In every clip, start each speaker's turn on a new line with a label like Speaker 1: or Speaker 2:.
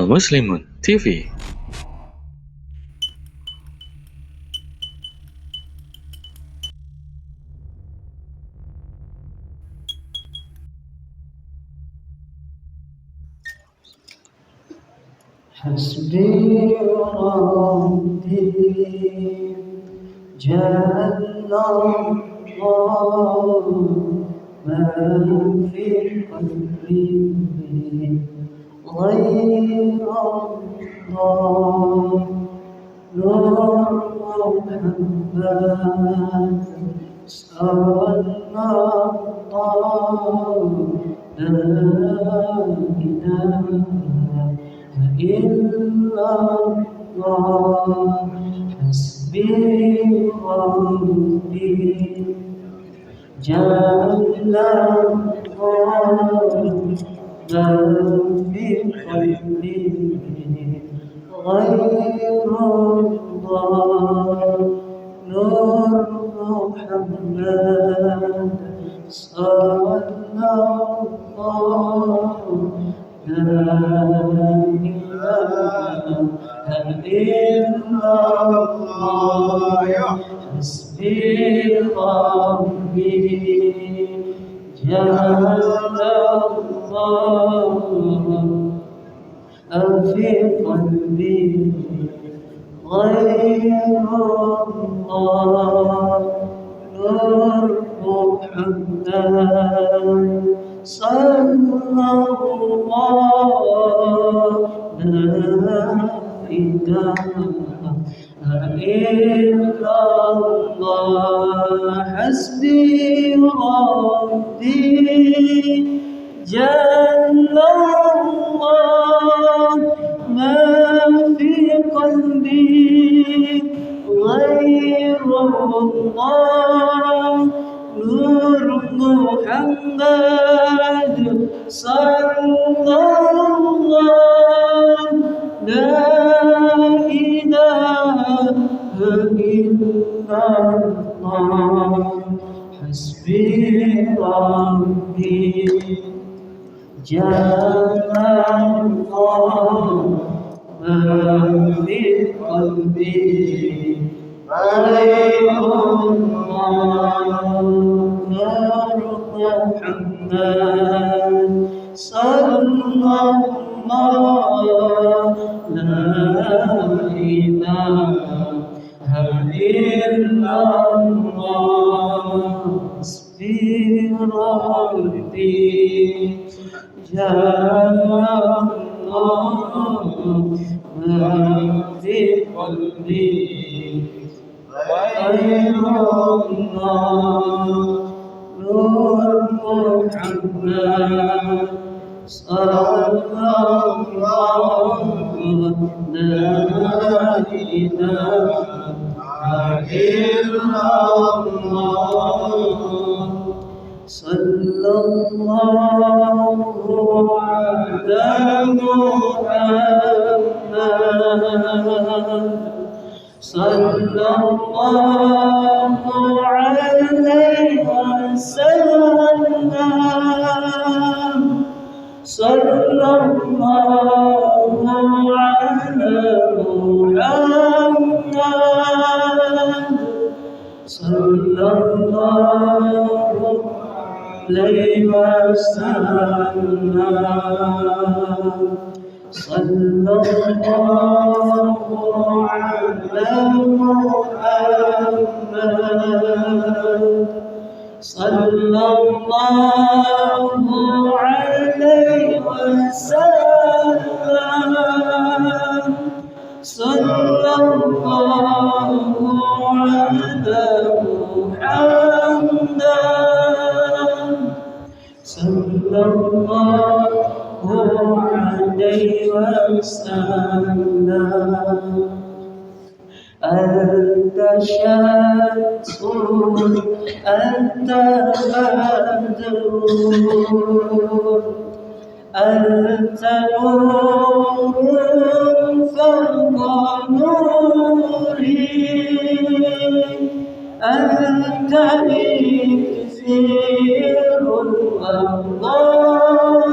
Speaker 1: Muslimun TV.
Speaker 2: حسبي ربي جل الله ما في قلبي غير الله نور محمد صلى الله لا إله إلا الله حسبي ربي جل الله ما في قلبي غير الله نور محمد صلى الله لا إله إلا الله حسبي ربي جل الله في قلبي غير الله نور محمد صلى الله لا إله إلا الله حسبي ربي جل الله ما في قلبي غير الله نور محمد صلى الله لا إله إلا الله حسبي ربي جل الله ما في قلبي غير الله نور محمد صلى الله لا إله إلا الله حسبي ربي جل الله ما في قلبي غير الله نور محمد صلى الله لا إله إلا الله صلى الله على محمد صلى الله عليه وسلم صلى الله على محمد صلى الله عليه وسلم صلى الله على محمد صلى الله عليه وسلم صلى الله على محمد صلى الله عليه وسلم أنت شمس أنت بدر أنت نور فوق نوري أنت إكسير الأفضال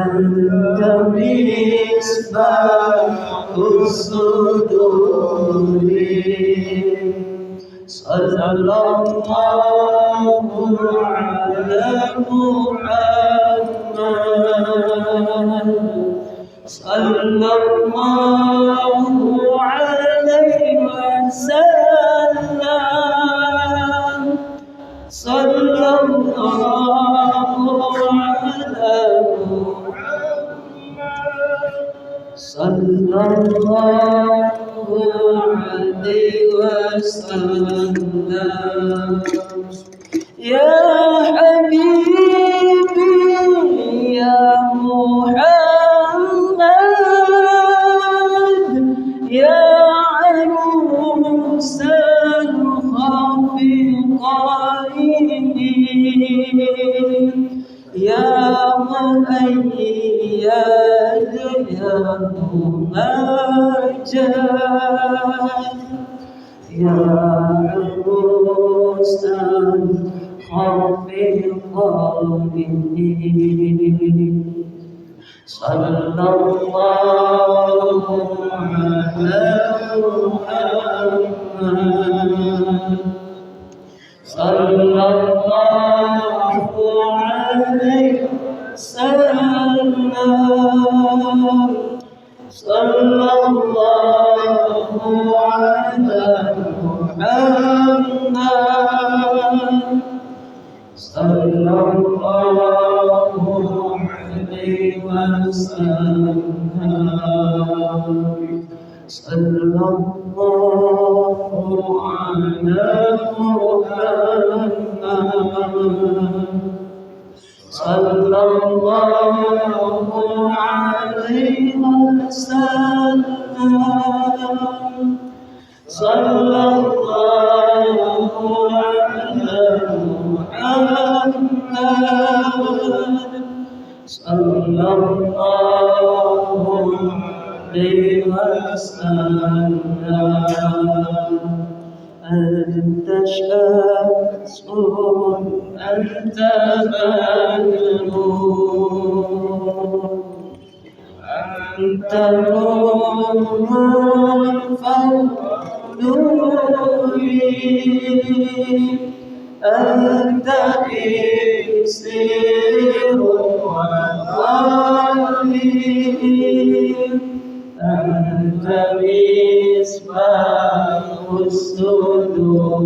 Speaker 2: أنت مصباح الصدور صلى الله على محمد صلى الله عليه وسلم صلى الله على صلى الله عليه وسلم يا حبيبي يا محمد يا عروس الخفقين يا مؤيد يا ممجد يا عروس الخفقين صلى الله على محمد صلى الله عليه وسلم صلى الله على محمد صلى الله عليه وسلم صلى الله على محمد صلى الله عليه وسلم صلى الله على محمد صلى الله عليه وسلم أنت شمس أنت بدر أنت نور فوق نوري أنت إكسير وظلي أنت مصباح الصدور.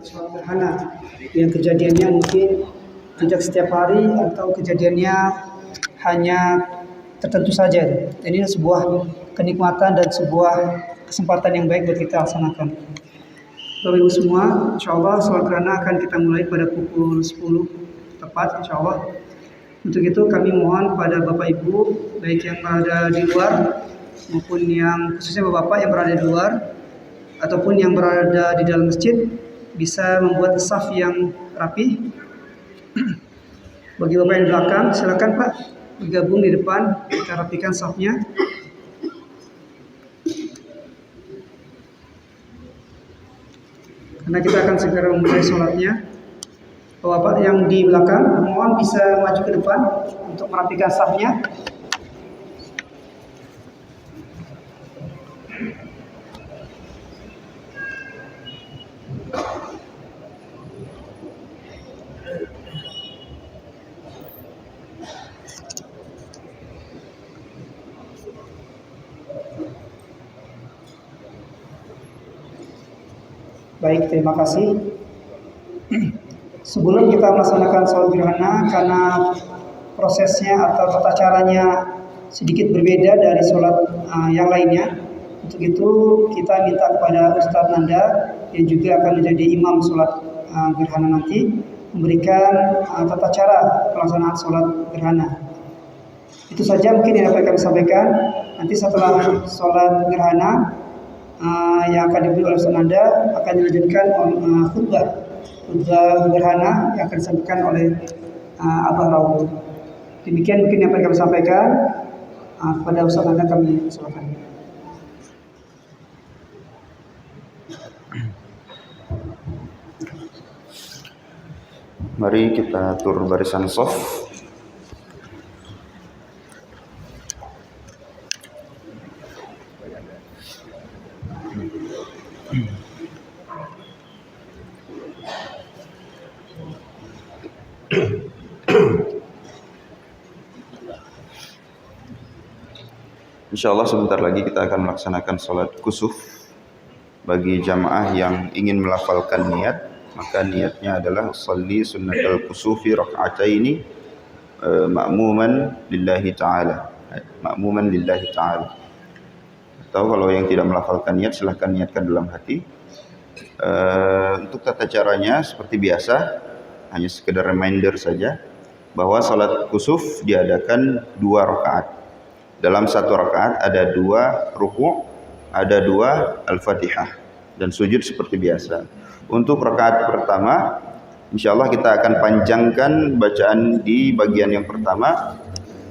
Speaker 1: Sederhana yang kejadiannya mungkin tidak setiap hari atau kejadiannya hanya tertentu saja. Ini sebuah kenikmatan dan sebuah kesempatan yang baik buat kita laksanakan. Bapak Ibu semua, insya Allah sholat gerhana akan kita mulai pada pukul 10 tepat insya Allah. Untuk itu kami mohon pada Bapak Ibu baik yang berada di luar maupun yang khususnya Bapak yang berada di luar ataupun yang berada di dalam masjid bisa membuat saf yang rapi. Bagi Bapak yang di belakang, silakan Pak bergabung di depan, kita rapikan safnya. Karena kita akan segera memulai sholatnya. Bapak yang di belakang, mohon bisa maju ke depan untuk merapikan safnya. Baik, terima kasih. sebelum kita melaksanakan sholat gerhana, karena prosesnya atau tata caranya sedikit berbeda dari sholat yang lainnya. Untuk itu kita minta kepada Ustadz Nanda yang juga akan menjadi imam sholat gerhana nanti memberikan tata cara pelaksanaan sholat gerhana. Itu saja mungkin yang dapat kami sampaikan. Nanti setelah sholat gerhana yang akan diberi oleh Ustadz Nanda akan dilanjutkan khutbah gerhana yang akan disampaikan oleh Abah Raul. Demikian mungkin yang dapat kami sampaikan. Kepada Ustadz Nanda kami silakan.
Speaker 3: Mari kita atur barisan shaf. Insyaallah sebentar lagi kita akan melaksanakan salat kusuf. Bagi jamaah yang ingin melafalkan niat, maka niatnya adalah sholli sunnatal kusufi raka'ataini ma'muman lillahi ta'ala. Ma'muman lillahi ta'ala. Atau kalau yang tidak melafalkan niat, silahkan niatkan dalam hati. Untuk tata caranya seperti biasa, hanya sekedar reminder saja bahwa salat kusuf diadakan 2 rakaat. Dalam 1 rakaat ada 2 ruku', ada 2 Al-Fatihah dan sujud seperti biasa. Untuk rakaat pertama, insyaallah kita akan panjangkan bacaan di bagian yang pertama,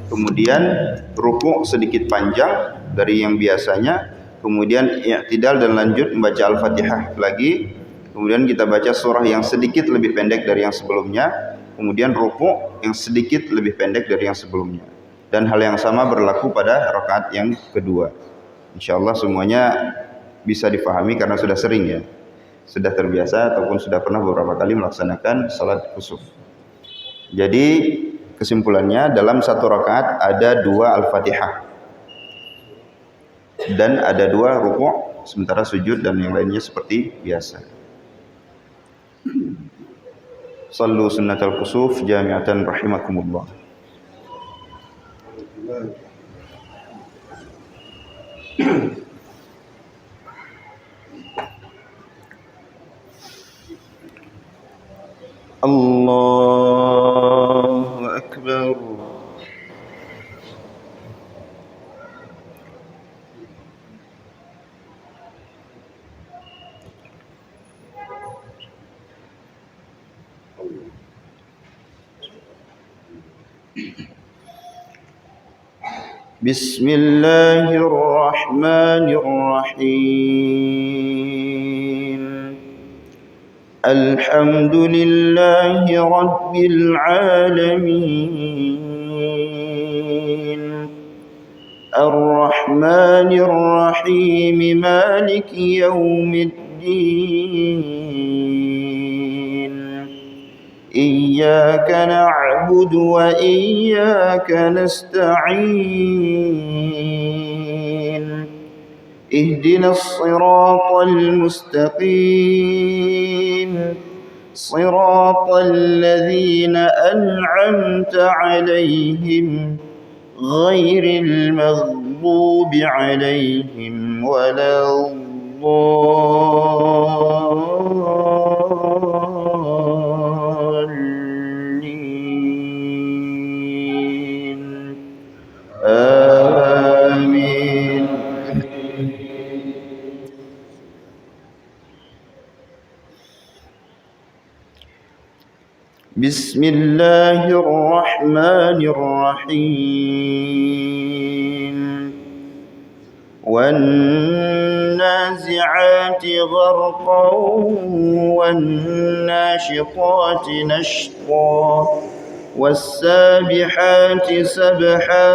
Speaker 3: kemudian ruku' sedikit panjang dari yang biasanya, kemudian i'tidal dan lanjut membaca Al-Fatihah lagi, kemudian kita baca surah yang sedikit lebih pendek dari yang sebelumnya, kemudian ruku' yang sedikit lebih pendek dari yang sebelumnya. Dan hal yang sama berlaku pada rakaat yang kedua. Insyaallah semuanya bisa difahami karena sudah sering ya, sudah terbiasa ataupun sudah pernah beberapa kali melaksanakan salat kusuf. Jadi kesimpulannya dalam 1 rakaat ada 2 Al-Fatihah dan ada 2 ruku', sementara sujud dan yang lainnya seperti biasa. Sallu sunnatal kusuf jami'atan rahimakumullah. Allahu Akbar. Bismillahirrahmanirrahim. Alhamdulillahi Rabbil Alamin. Ar-Rahmanir Rahim. Maliki Yawmiddin. Iyyaka na'budu wa iyyaka nasta'in. Ihdinas siratal mustaqim. Siratal ladzina an'amta 'alaihim ghairil maghdubi 'alaihim waladdallin. Amin. Bismillahirrahmanirrahim. وَالنَّازِعَاتِ غَرْقًا وَالنَّاشِطَاتِ نَشْطًا وَالسَّابِحَاتِ سَبْحًا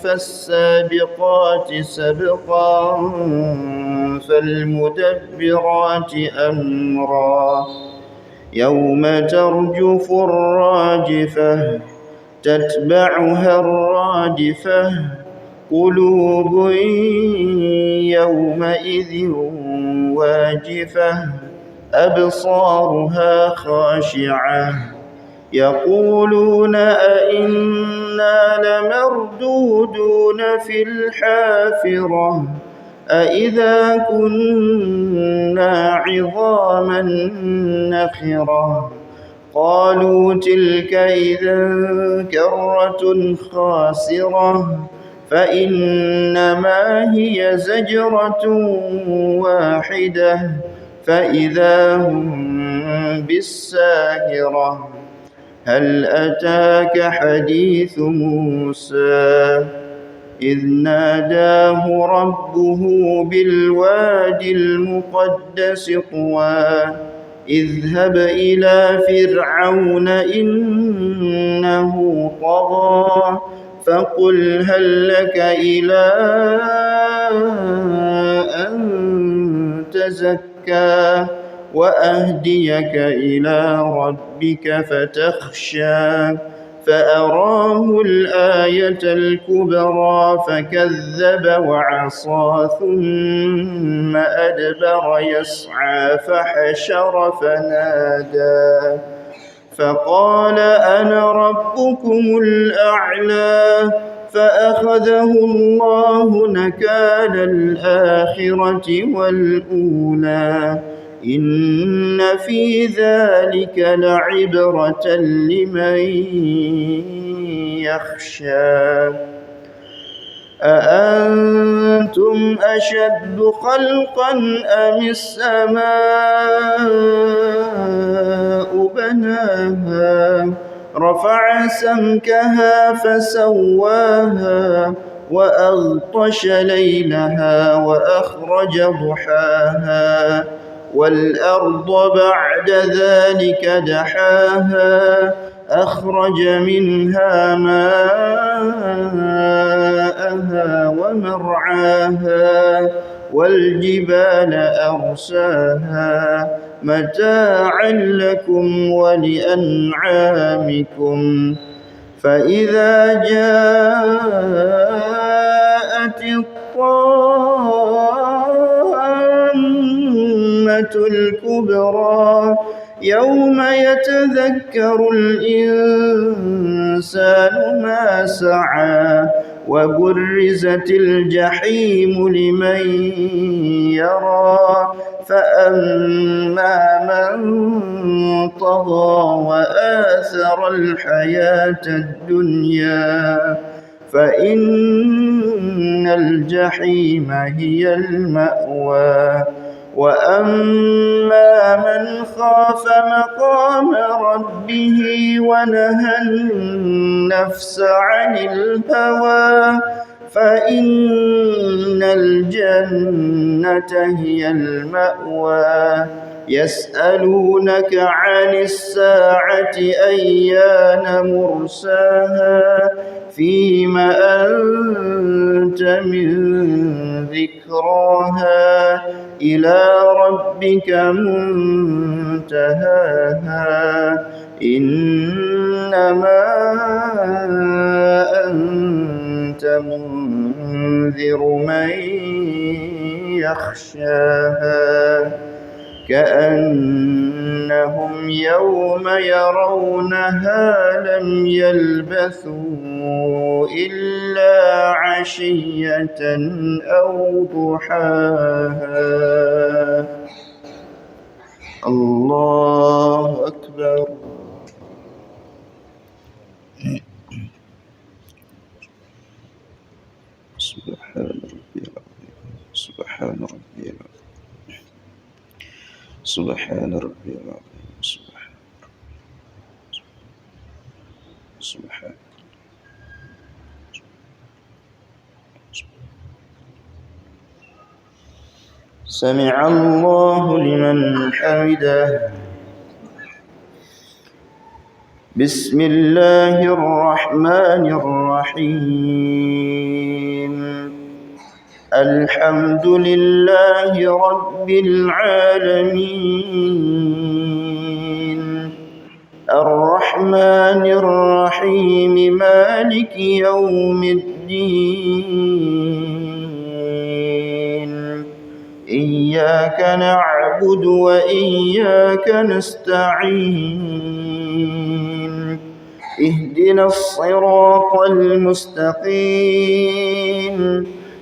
Speaker 3: فَالسَّابِقَاتِ سَبْقًا فَالْمُدَبِّرَاتِ أَمْرًا يَوْمَ تَرْجُفُ الرَّاجِفَةُ تَتْبَعُهَا الرَّادِفَةُ قُلُوبٌ يَوْمَئِذٍ وَاجِفَةٌ أبصارها خاشعة يقولون أئنا لمردودون في الحافرة أئذا كنا عظاما نخرة قالوا تلك إذا كرة خاسرة فإنما هي زجرة واحدة فإذا هم بالساهرة هل أتاك حديث موسى إذ ناداه ربه بالوادي المقدس طوى اذهب إلى فرعون إنه طغى فقل هل لك إلى أن تزكى وأهديك إلى ربك فتخشى فأراه الآية الكبرى فكذب وعصى ثم أدبر يسعى فحشر فنادى فقال أنا ربكم الأعلى فأخذه الله نكال الآخرة والأولى إن في ذلك لعبرة لمن يخشى أأنتم أشد خلقا أم السماء بناها رفع سمكها فسواها وأغطش ليلها وأخرج ضحاها والأرض بعد ذلك دحاها أخرج منها ماءها ومرعاها والجبال أرساها متاعا لكم ولأنعامكم فإذا جاءت الطامة الكبرى يوم يتذكر الإنسان ما سعى وبرزت الجحيم لمن يرى فأما من طغى وآثر الحياة الدنيا فإن الجحيم هي المأوى وأما من خاف مقام ربه ونهى النفس عن الهوى فإن الجنة هي المأوى يسألونك عن الساعة أيان مرساها فيم أنت من ذكراها إلى ربك منتهاها إنما أنت منذر من يخشاها كأنهم يوم يرونها لم يلبثوا إلا عشية أو ضحاها الله أكبر سبحان ربي العظيم سبحان ربي العظيم سبحان ربي العظيم سبحان سمع الله لمن حمده بسم الله الرحمن الرحيم الحمد لله رب العالمين الرحمن الرحيم مالك يوم الدين إياك إياك نعبد وإياك نستعين اهدنا الصراط المستقيم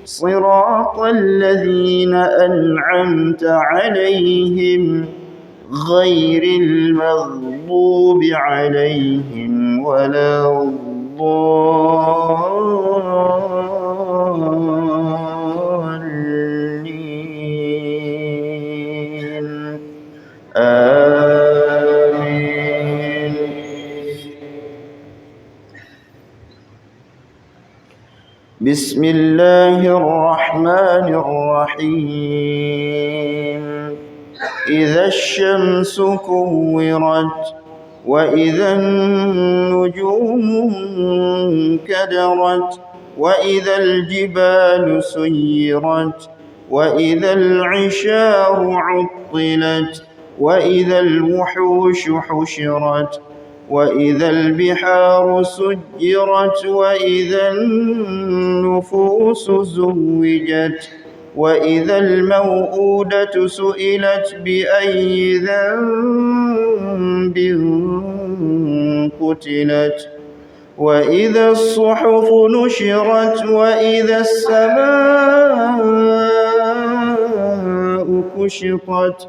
Speaker 3: صراط الذين أنعمت عليهم غير المغضوب عليهم ولا الضالين آمين. بسم الله الرحمن الرحيم إذا الشمس كورت وإذا النجوم انكدرت وإذا الجبال سيرت وإذا العشار عطلت وإذا الوحوش حشرت وإذا البحار سجرت وإذا النفوس زوجت وإذا الموءودة سئلت بأي ذنب قتلت وإذا الصحف نشرت وإذا السماء كشطت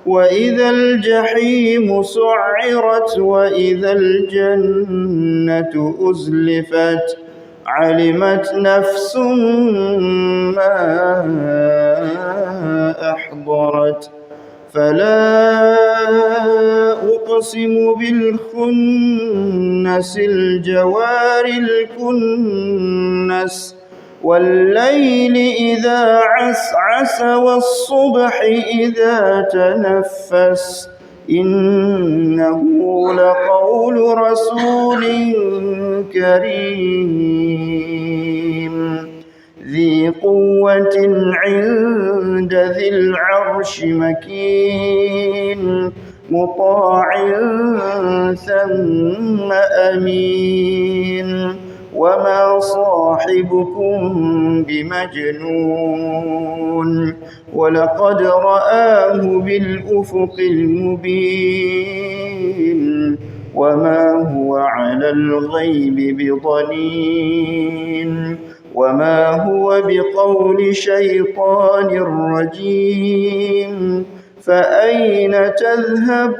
Speaker 3: وإذا الجحيم سعرت وإذا الجنة أزلفت علمت نفس ما أحضرت فلا أقسم بالخنس الجوار الكنس والليل إذا عسعس والصبح إذا تنفس إنه لقول رسول كريم ذي قوة عند ذي العرش مكين مطاع ثم أمين وما صاحبكم بمجنون ولقد رآه بالأفق المبين وما هو على الغيب بضنين وما هو بقول شيطان رجيم فأين تذهبون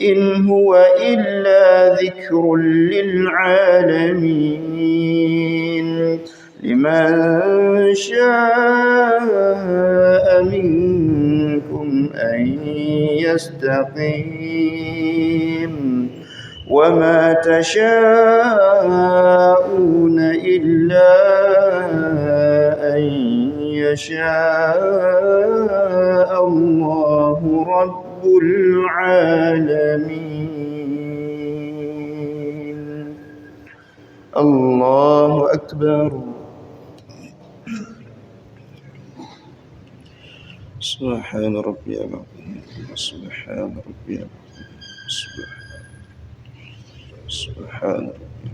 Speaker 3: إن هو إلا ذكر للعالمين لمن شاء منكم أن يستقيم وما تشاءون إلا أن يشاء الله رب العالمين. الله أكبر. سبحان ربي العظيم سبحان ربي العظيم سبحان ربي.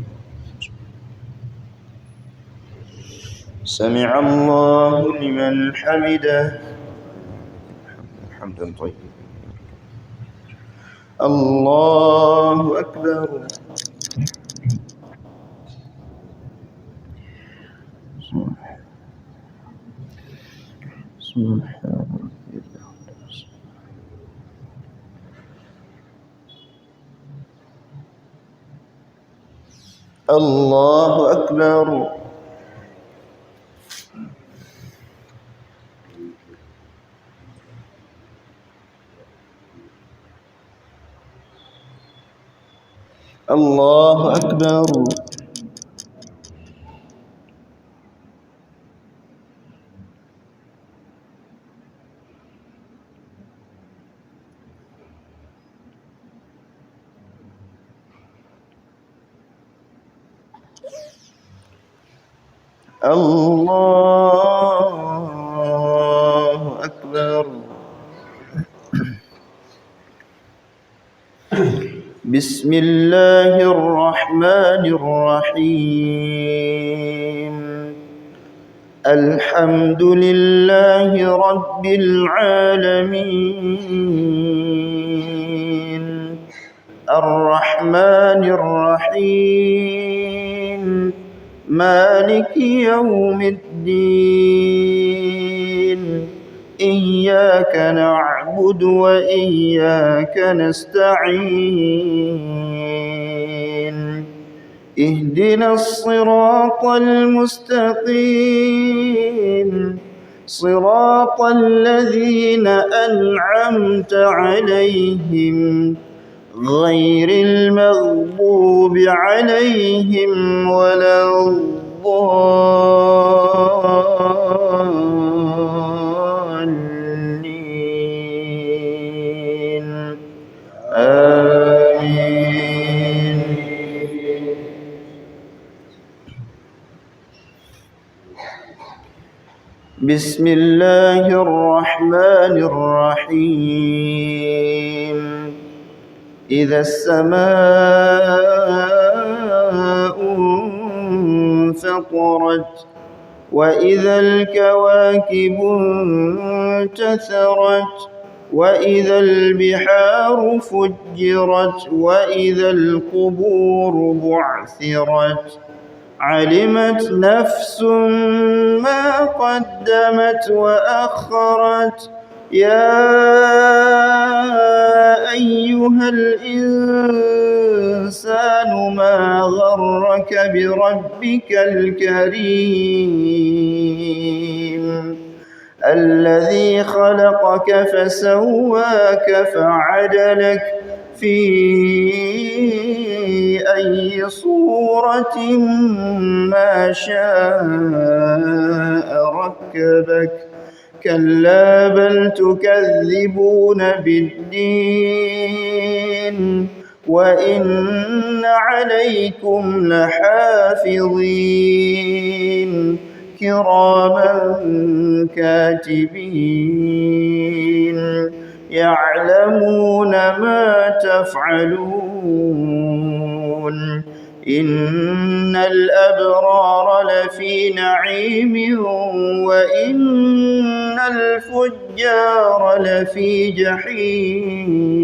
Speaker 3: سمع الله لمن حمده حمدا طيبا. الله أكبر. سبحان ربي الله أكبر. الله أكبر. الله أكبر. بسم الله الرحمن الرحيم الحمد لله رب العالمين الرحمن الرحيم مالك يوم الدين إياك نعبد وإياك نستعين اهدنا الصراط المستقيم صراط الذين أنعمت عليهم غير المغضوب عليهم ولا الضالين آمين. بسم الله الرحمن الرحيم إذا السماء انفطرت وإذا الكواكب انتثرت وإذا البحار فجرت وإذا القبور بعثرت علمت نفس ما قدمت وأخرت يا أيها الإنسان ما غرك بربك الكريم الذي خلقك فسواك فعدلك في أي صورة ما شاء ركبك كلا بل تكذبون بالدين وإن عليكم لحافظين كراما كاتبين يعلمون ما تفعلون إن الأبرار لفي نعيم وإن الفجار لفي جحيم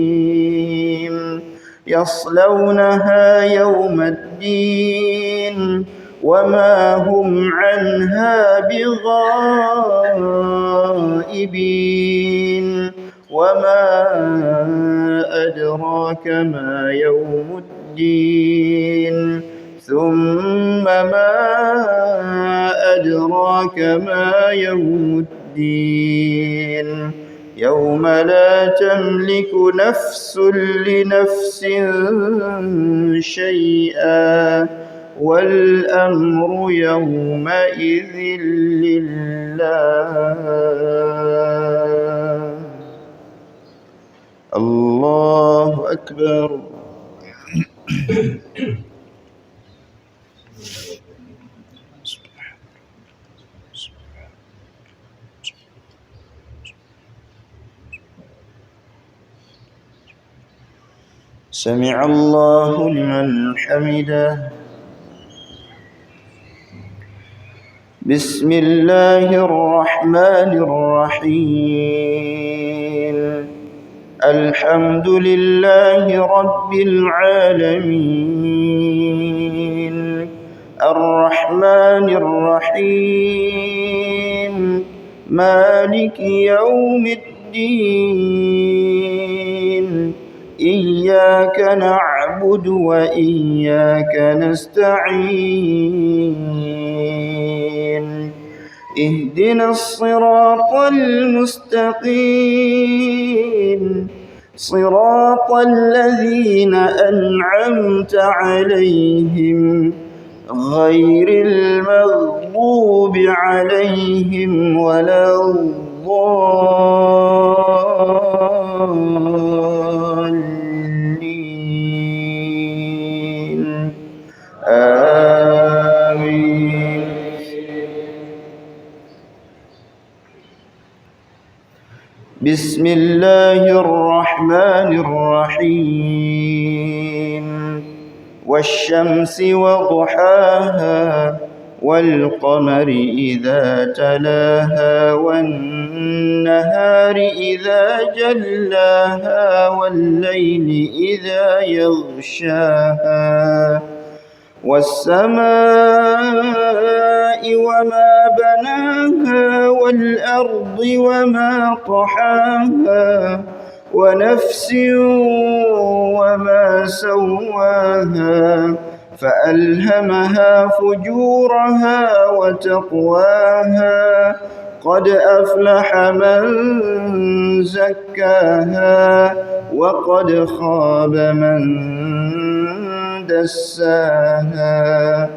Speaker 3: يصلونها يوم الدين وما هم عنها بغائبين وما أدراك ما يوم الدين ثم ما أدراك ما يوم الدين يوم لا تملك نفس لنفس شيئا والأمر يومئذ لله. الله أكبر. سمع الله لمن حمده. بسم الله الرحمن الرحيم الحمد لله رب العالمين الرحمن الرحيم مالك يوم الدين إياك نعبد وإياك نستعين اهدنا الصراط المستقيم صراط الذين أنعمت عليهم غير المغضوب عليهم ولا الضالين آمين. بسم الله الرحمن الرحيم والشمس وضحاها والقمر إذا تلاها والنهار إذا جلاها والليل إذا يغشاها والسماء وما بناها والأرض وما طحاها ونفس وما سواها فألهمها فجورها وتقواها قد أفلح من زكاها وقد خاب من دساها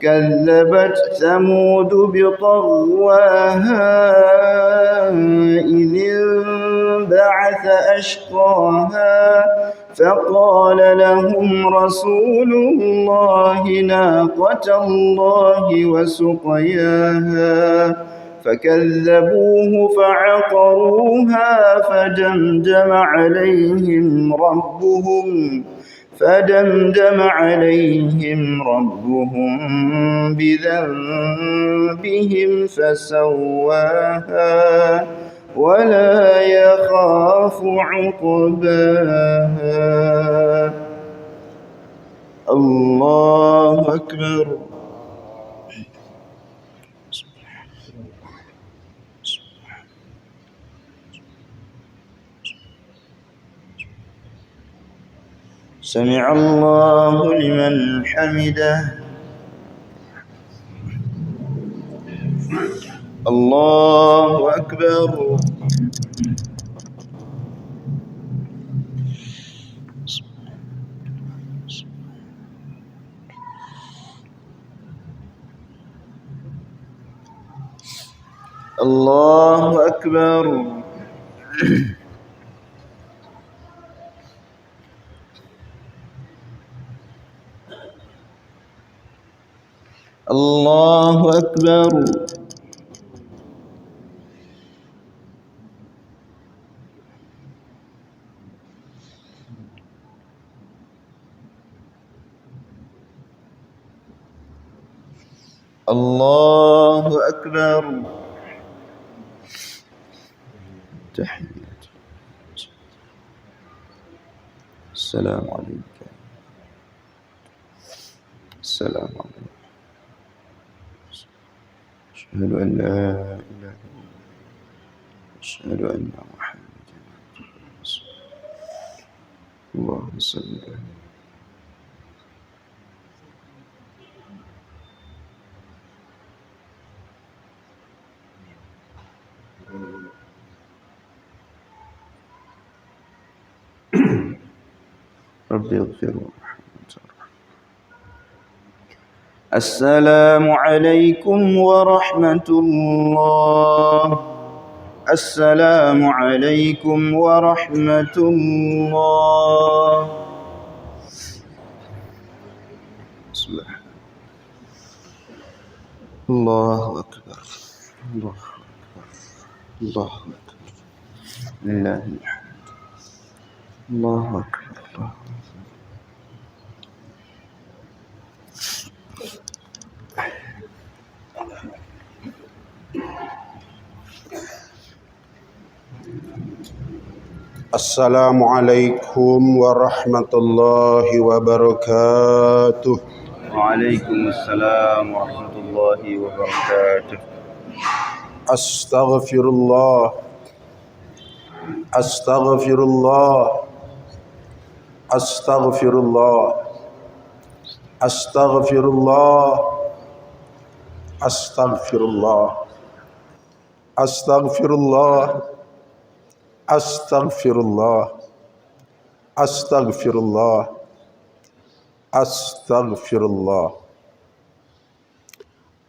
Speaker 3: كذبت ثمود بطغواها إذ انبعث أشقاها فقال لهم رسول الله ناقة الله وسقياها فكذبوه فعقروها فدمدم عليهم ربهم بذنبهم فسواها ولا يخاف عقباها الله أكبر سمع الله لمن حمده الله أكبر الله أكبر الله أكبر الله أكبر تحيات السلام عليك السلام عليك أشهد أن لا إله إلا الله أشهد أن محمدا رسول الله اللهم صل على ربي اغفر وارحم. السلام عليكم ورحمة الله السلام عليكم ورحمة الله الله أكبر الله أكبر الله أكبر لله الحمد الله أكبر الله
Speaker 4: Assalamualaikum warahmatullahi wabarakatuh.
Speaker 3: Waalaikumsalam warahmatullahi wabarakatuh.
Speaker 4: Astaghfirullah. Astaghfirullah. Astaghfirullah. Astaghfirullah. Astaghfirullah. Astaghfirullah. Astaghfirullah. Astaghfirullah. Astaghfirullah.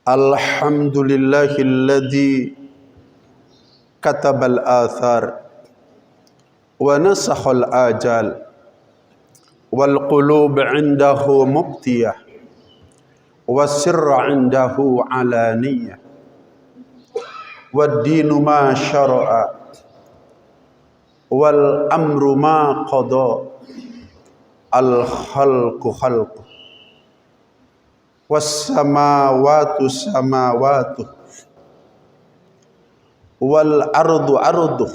Speaker 4: Alhamdulillahilladzi katabal athar wa nasakhal ajal wal qulub indahu mubtiyah wa sirra indahu alaniyah wad dinu ma syara'a wal amru ma qada al khalqu khalqu was-samawatu samawatu wal ardu ardu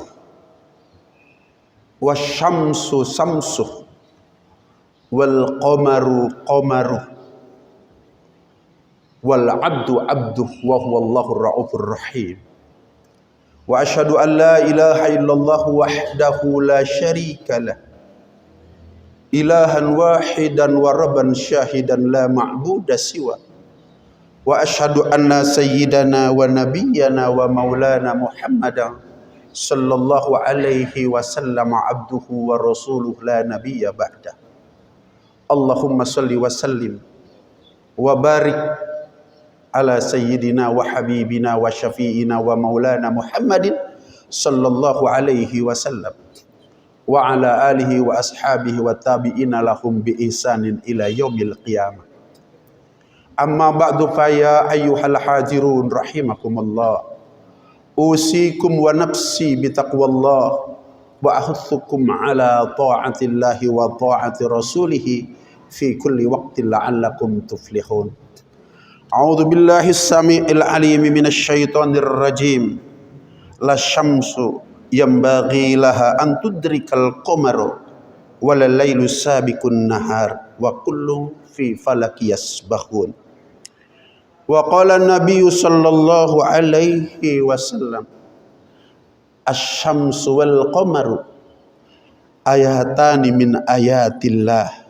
Speaker 4: wasyamsu samsu wal qamaru qamaru wal abdu abdu wa huwallahu raufur rahim. Wa asyhadu an la ilaha illallah wahdahu la syarika lah ilahan wahidan wa rabban syahidan la ma'buda siwa. Wa asyhadu anna sayyidana wa nabiyyana wa maulana Muhammadan sallallahu alaihi wasallam abduhu wa rasuluhu la nabiyya ba'da. Allahumma salli wa sallim wa barik ala sayyidina wa habibina wa syafi'ina wa maulana Muhammadin sallallahu alaihi wasallam wa ala alihi wa ashabihi wa tabi'ina lahum bi ihsanin ila yaumil qiyamah. Amma ba'du fa ya ayyuhal hadirun rahimakumullah. Usikum wa nafsi bi taqwallah wa ahuthukum ala ta'atillahi wa ta'ati rasulih fi kulli waqtin la'allakum tuflihun. A'udzu billahi as-sami'il 'alim minasy syaithanir rajim. La syamsu yanbaghi laha an tudrikal qamaru wal lailu sabiqun nahar wa kullu fi falaki yasbahun. Wa qala an-nabiy sallallahu alaihi wasallam asy-syamsu wal qamaru ayatani min ayatillah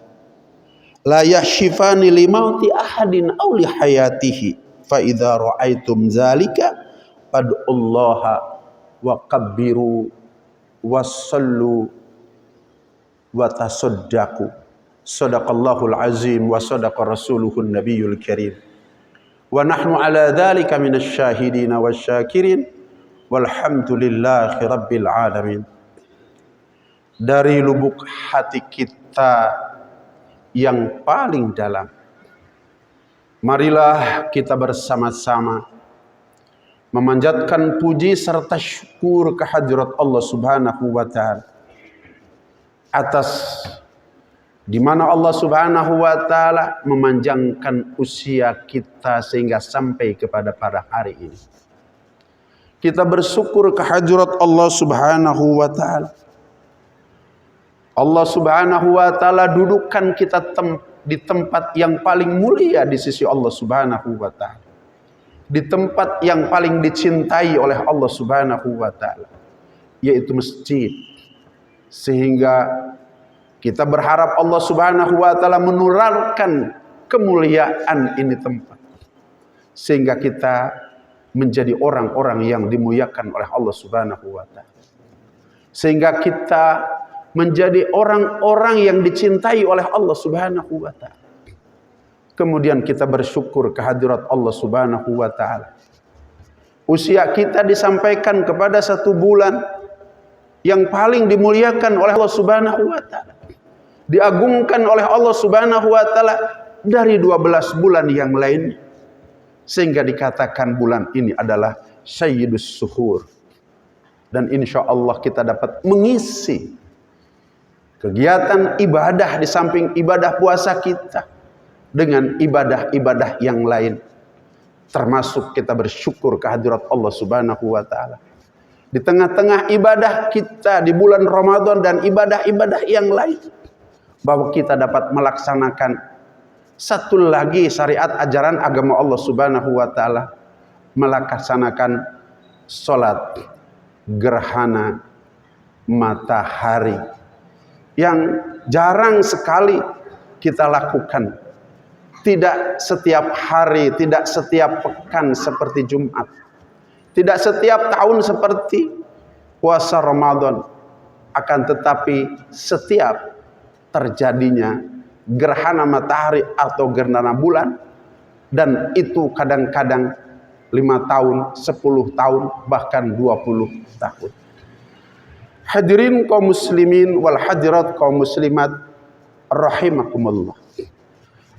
Speaker 4: la yahshifani li mauti ahadin aw li hayatihi fa idza ra'aitum zalika fad'ullaha wa kabbiru wasallu wa tasaddaqu. Sadaqallahul azim wa sadaqa rasuluhun nabiyul karim. Wa nahnu ala dhalika minasy syahidin wasyakirin walhamdulillahi rabbil alamin. Dari lubuk hati kita yang paling dalam, marilah kita bersama-sama memanjatkan puji serta syukur kehadirat Allah Subhanahu wa taala atas di mana Allah Subhanahu wa taala memanjangkan usia kita sehingga sampai kepada pada hari ini. Kita bersyukur kehadirat Allah Subhanahu wa taala. Allah Subhanahu wa taala dudukkan kita di tempat yang paling mulia di sisi Allah Subhanahu wa taala. Di tempat yang paling dicintai oleh Allah Subhanahu wa taala, yaitu masjid. Sehingga kita berharap Allah Subhanahu wa taala menularkan kemuliaan ini tempat, sehingga kita menjadi orang-orang yang dimuliakan oleh Allah Subhanahu wa taala. Sehingga kita menjadi orang-orang yang dicintai oleh Allah Subhanahu wa taala. Kemudian kita bersyukur kehadirat Allah Subhanahu wa taala. Usia kita disampaikan kepada 1 bulan yang paling dimuliakan oleh Allah Subhanahu wa taala. Diagungkan oleh Allah Subhanahu wa taala dari 12 bulan yang lain, sehingga dikatakan bulan ini adalah Sayyidus Suhur. Dan insya Allah kita dapat mengisi kegiatan ibadah di samping ibadah puasa kita dengan ibadah-ibadah yang lain, termasuk kita bersyukur kehadirat Allah Subhanahu wa taala. Di tengah-tengah ibadah kita di bulan Ramadan dan ibadah-ibadah yang lain, bahwa kita dapat melaksanakan satu lagi syariat ajaran agama Allah Subhanahu wa taala, melaksanakan salat gerhana matahari yang jarang sekali kita lakukan. Tidak setiap hari, tidak setiap pekan seperti Jumat, tidak setiap tahun seperti puasa Ramadan, akan tetapi setiap terjadinya gerhana matahari atau gerhana bulan, dan itu kadang-kadang 5 tahun, 10 tahun, bahkan 20 tahun. Hadirin kaum muslimin wal hadirat kaum muslimat rahimakumullah.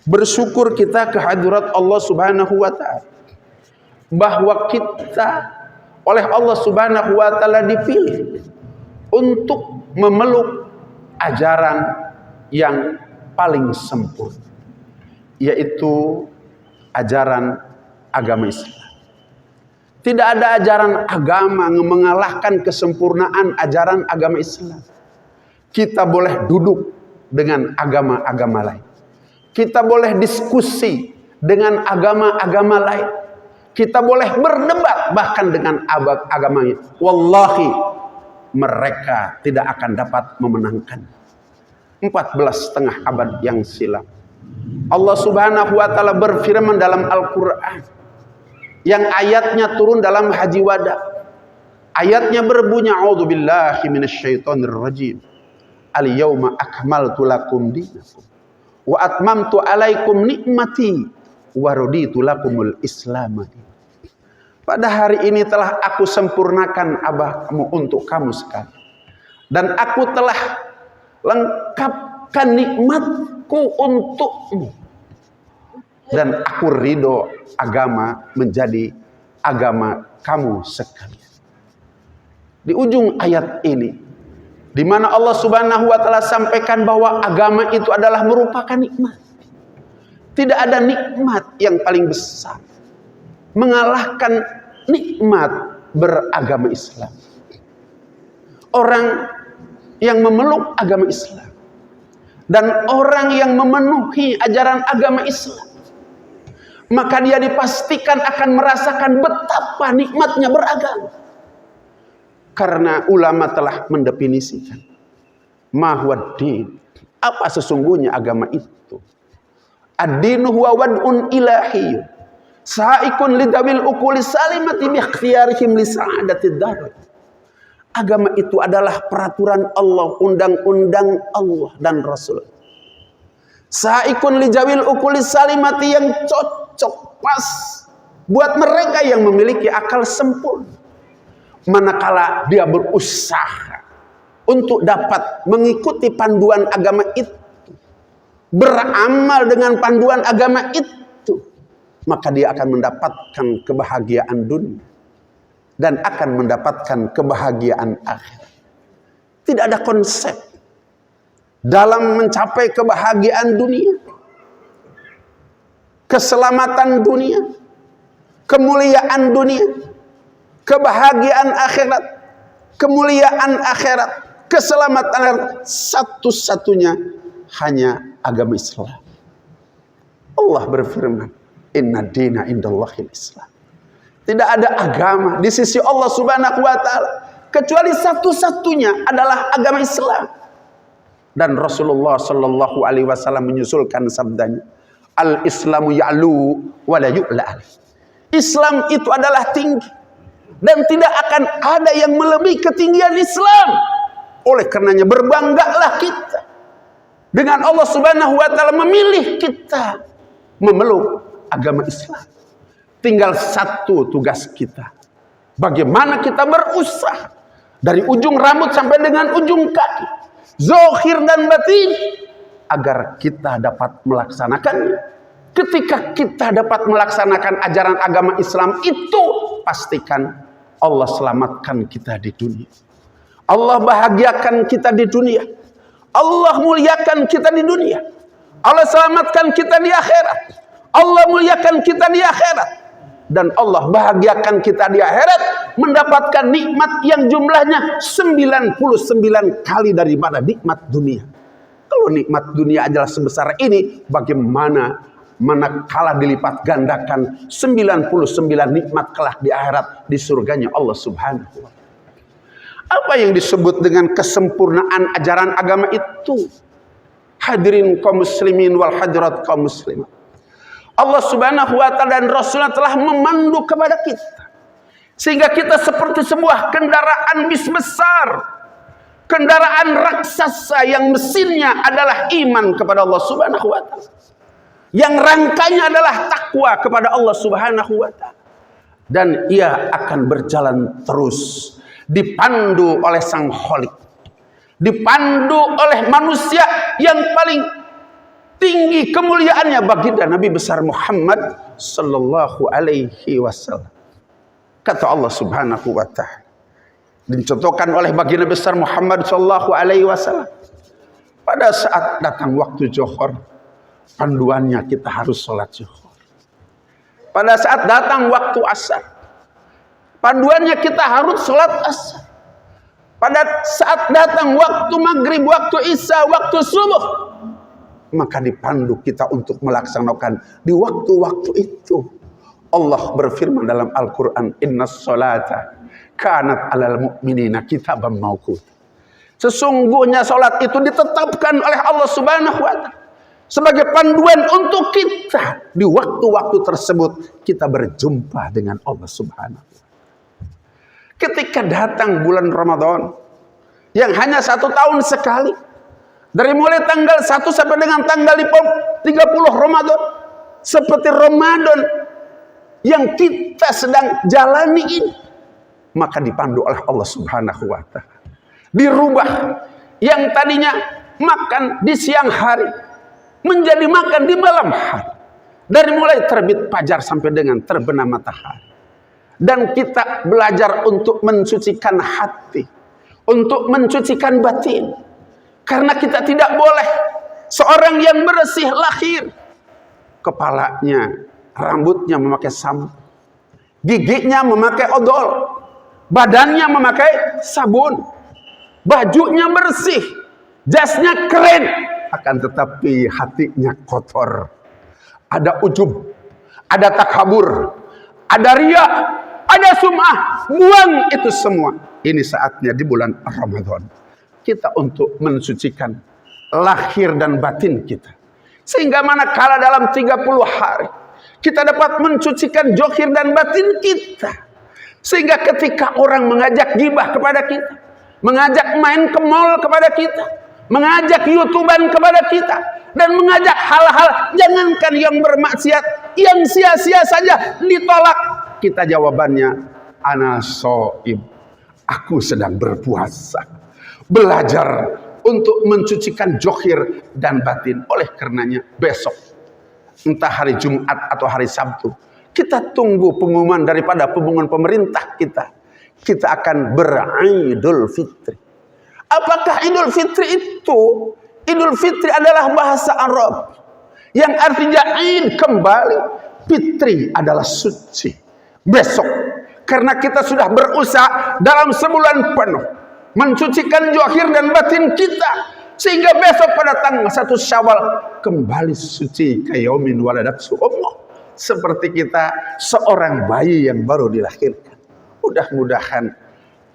Speaker 4: Bersyukur kita kehadirat Allah Subhanahu wa taala, bahwa kita oleh Allah Subhanahu wa taala dipilih untuk memeluk ajaran yang paling sempurna, yaitu ajaran agama Islam. Tidak ada ajaran agama yang mengalahkan kesempurnaan ajaran agama Islam. Kita boleh duduk dengan agama-agama lain. Kita boleh diskusi dengan agama-agama lain. Kita boleh berdebat bahkan dengan agama lain. Wallahi, mereka tidak akan dapat memenangkan. 14,5 abad yang silam, Allah Subhanahu wa taala berfirman dalam Al-Qur'an yang ayatnya turun dalam Haji Wada. Ayatnya berbunyi, a'udzubillahi minasyaitonirrajim. Al-yauma akmaltu lakum dinakum wa atmamtu alaikum nikmati wa raditu lakumul Islam. Pada hari ini telah aku sempurnakan kamu untuk kamu sekalian, dan aku telah lengkapkan nikmatku untukmu, dan aku ridho agama menjadi agama kamu sekalian. Di ujung ayat ini, di mana Allah Subhanahu wa taala sampaikan bahwa agama itu adalah merupakan nikmat. Tidak ada nikmat yang paling besar mengalahkan nikmat beragama Islam. Orang yang memeluk agama Islam dan orang yang memenuhi ajaran agama Islam, maka dia dipastikan akan merasakan betapa nikmatnya beragama. Karena ulama telah mendefinisikan mahwaddin, apa sesungguhnya agama itu. Ad-dinu huwa wad'un ilahi sa'ikun lidawil ukuli salimati bi ikhtiyarihim li sa'adatid dar. Agama itu adalah peraturan Allah, undang-undang Allah dan Rasul. Sa'ikun lidawil ukuli salimati, yang cocok pas buat mereka yang memiliki akal sempurna. Manakala dia berusaha untuk dapat mengikuti panduan agama itu, beramal dengan panduan agama itu, maka dia akan mendapatkan kebahagiaan dunia dan akan mendapatkan kebahagiaan akhirat. Tidak ada konsep dalam mencapai kebahagiaan dunia, keselamatan dunia, kemuliaan dunia, kebahagiaan akhirat, kemuliaan akhirat, keselamatan akhirat, satu-satunya hanya agama Islam. Allah berfirman, inna dina indallahil Islam. Tidak ada agama di sisi Allah Subhanahu wa taala kecuali satu-satunya adalah agama Islam. Dan Rasulullah sallallahu alaihi wasallam menyusulkan sabdanya, al-Islamu ya'lu wa la yu'la. Islam itu adalah tinggi dan tidak akan ada yang melebihi ketinggian Islam. Oleh karenanya berbanggalah kita dengan Allah Subhanahu wa taala memilih kita memeluk agama Islam. Tinggal satu tugas kita, bagaimana kita berusaha dari ujung rambut sampai dengan ujung kaki, zahir dan batin, agar kita dapat melaksanakannya. Ketika kita dapat melaksanakan ajaran agama Islam itu, pastikan Allah selamatkan kita di dunia, Allah bahagiakan kita di dunia, Allah muliakan kita di dunia, Allah selamatkan kita di akhirat, Allah muliakan kita di akhirat, dan Allah bahagiakan kita di akhirat, mendapatkan nikmat yang jumlahnya 99 kali daripada nikmat dunia. Kalau nikmat dunia adalah sebesar ini, bagaimana manakala dilipat gandakan 99 nikmat kelak di akhirat di surganya Allah Subhanahu wa taala. Apa yang disebut dengan kesempurnaan ajaran agama itu? Hadirin kaum muslimin wal hadirat kaum muslimat, Allah Subhanahu wa taala dan Rasulullah telah memandu kepada kita sehingga kita seperti sebuah kendaraan bis besar, kendaraan raksasa yang mesinnya adalah iman kepada Allah Subhanahu wa taala, yang rangkanya adalah takwa kepada Allah Subhanahu wa taala, dan ia akan berjalan terus dipandu oleh Sang Khalik, dipandu oleh manusia yang paling tinggi kemuliaannya, baginda Nabi besar Muhammad sallallahu alaihi wasallam. Kata Allah Subhanahu wa taala, dicontohkan oleh baginda besar Muhammad sallallahu alaihi wasallam, pada saat datang waktu zuhur, panduannya kita harus sholat zuhur. pada saat datang waktu asar. Panduannya kita harus sholat asar. Pada saat datang waktu maghrib, waktu isya, waktu subuh, maka dipandu kita untuk melaksanakan di waktu-waktu itu. Allah berfirman dalam Al-Quran, Innas sholata kanat alal mu'minina kitaban mawqut. Sesungguhnya sholat itu ditetapkan oleh Allah Subhanahu wa ta'ala sebagai panduan untuk kita di waktu-waktu tersebut kita berjumpa dengan Allah Subhanahu wa ta'ala. Ketika datang bulan Ramadan yang hanya 1 tahun sekali, dari mulai tanggal 1 sampai dengan tanggal 30 Ramadan, seperti Ramadan yang kita sedang jalani ini, maka dipandu oleh Allah Subhanahu wa ta'ala. Dirubah yang tadinya makan di siang hari menjadi makan di malam hari. Dari mulai terbit fajar sampai dengan terbenam matahari. Dan kita belajar untuk mensucikan hati, untuk mensucikan batin. Karena kita tidak boleh seorang yang bersih lahir, kepalanya, rambutnya memakai sampo, giginya memakai odol, badannya memakai sabun, bajunya bersih, jasnya keren, akan tetapi hatinya kotor. Ada ujub, ada takabur, ada riya, ada sum'ah. Buang itu semua. Ini saatnya di bulan Ramadan kita untuk mensucikan lahir dan batin kita. Sehingga manakala dalam 30 hari kita dapat mensucikan zahir dan batin kita. Sehingga ketika orang mengajak gibah kepada kita, mengajak main ke mall kepada kita, mengajak YouTuber kepada kita, dan mengajak hal-hal jangankan yang bermaksiat, yang sia-sia saja ditolak. Kita jawabannya, ana shaim, aku sedang berpuasa. Belajar untuk mencucikan zahir dan batin. Oleh karenanya besok, entah hari Jumat atau hari Sabtu, kita tunggu pengumuman daripada pengumuman pemerintah kita. Kita akan beridul fitri. Apakah Idul Fitri itu? Idul Fitri adalah bahasa Arab yang artinya Id kembali, Fitri adalah suci. Besok, karena kita sudah berusaha dalam sebulan penuh mencucikan zahir dan batin kita, sehingga besok pada tanggal 1 Syawal kembali suci kayaumin waladatsu ummuh, seperti kita seorang bayi yang baru dilahirkan. Mudah-mudahan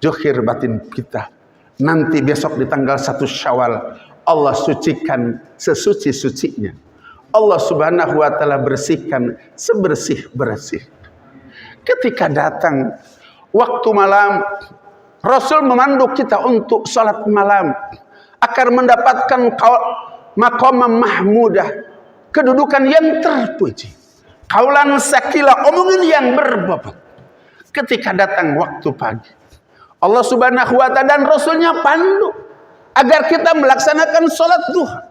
Speaker 4: zahir batin kita nanti besok di tanggal 1 Syawal Allah sucikan sesuci-sucinya. Allah Subhanahu wa ta'ala bersihkan sebersih-bersih. Ketika datang waktu malam, Rasul memandu kita untuk salat malam agar mendapatkan maqam mahmudah, kedudukan yang terpuji, qaulan sakila, omongan yang berbobot. Ketika datang waktu pagi, Allah Subhanahu wa ta'ala dan Rasulnya pandu agar kita melaksanakan salat duha,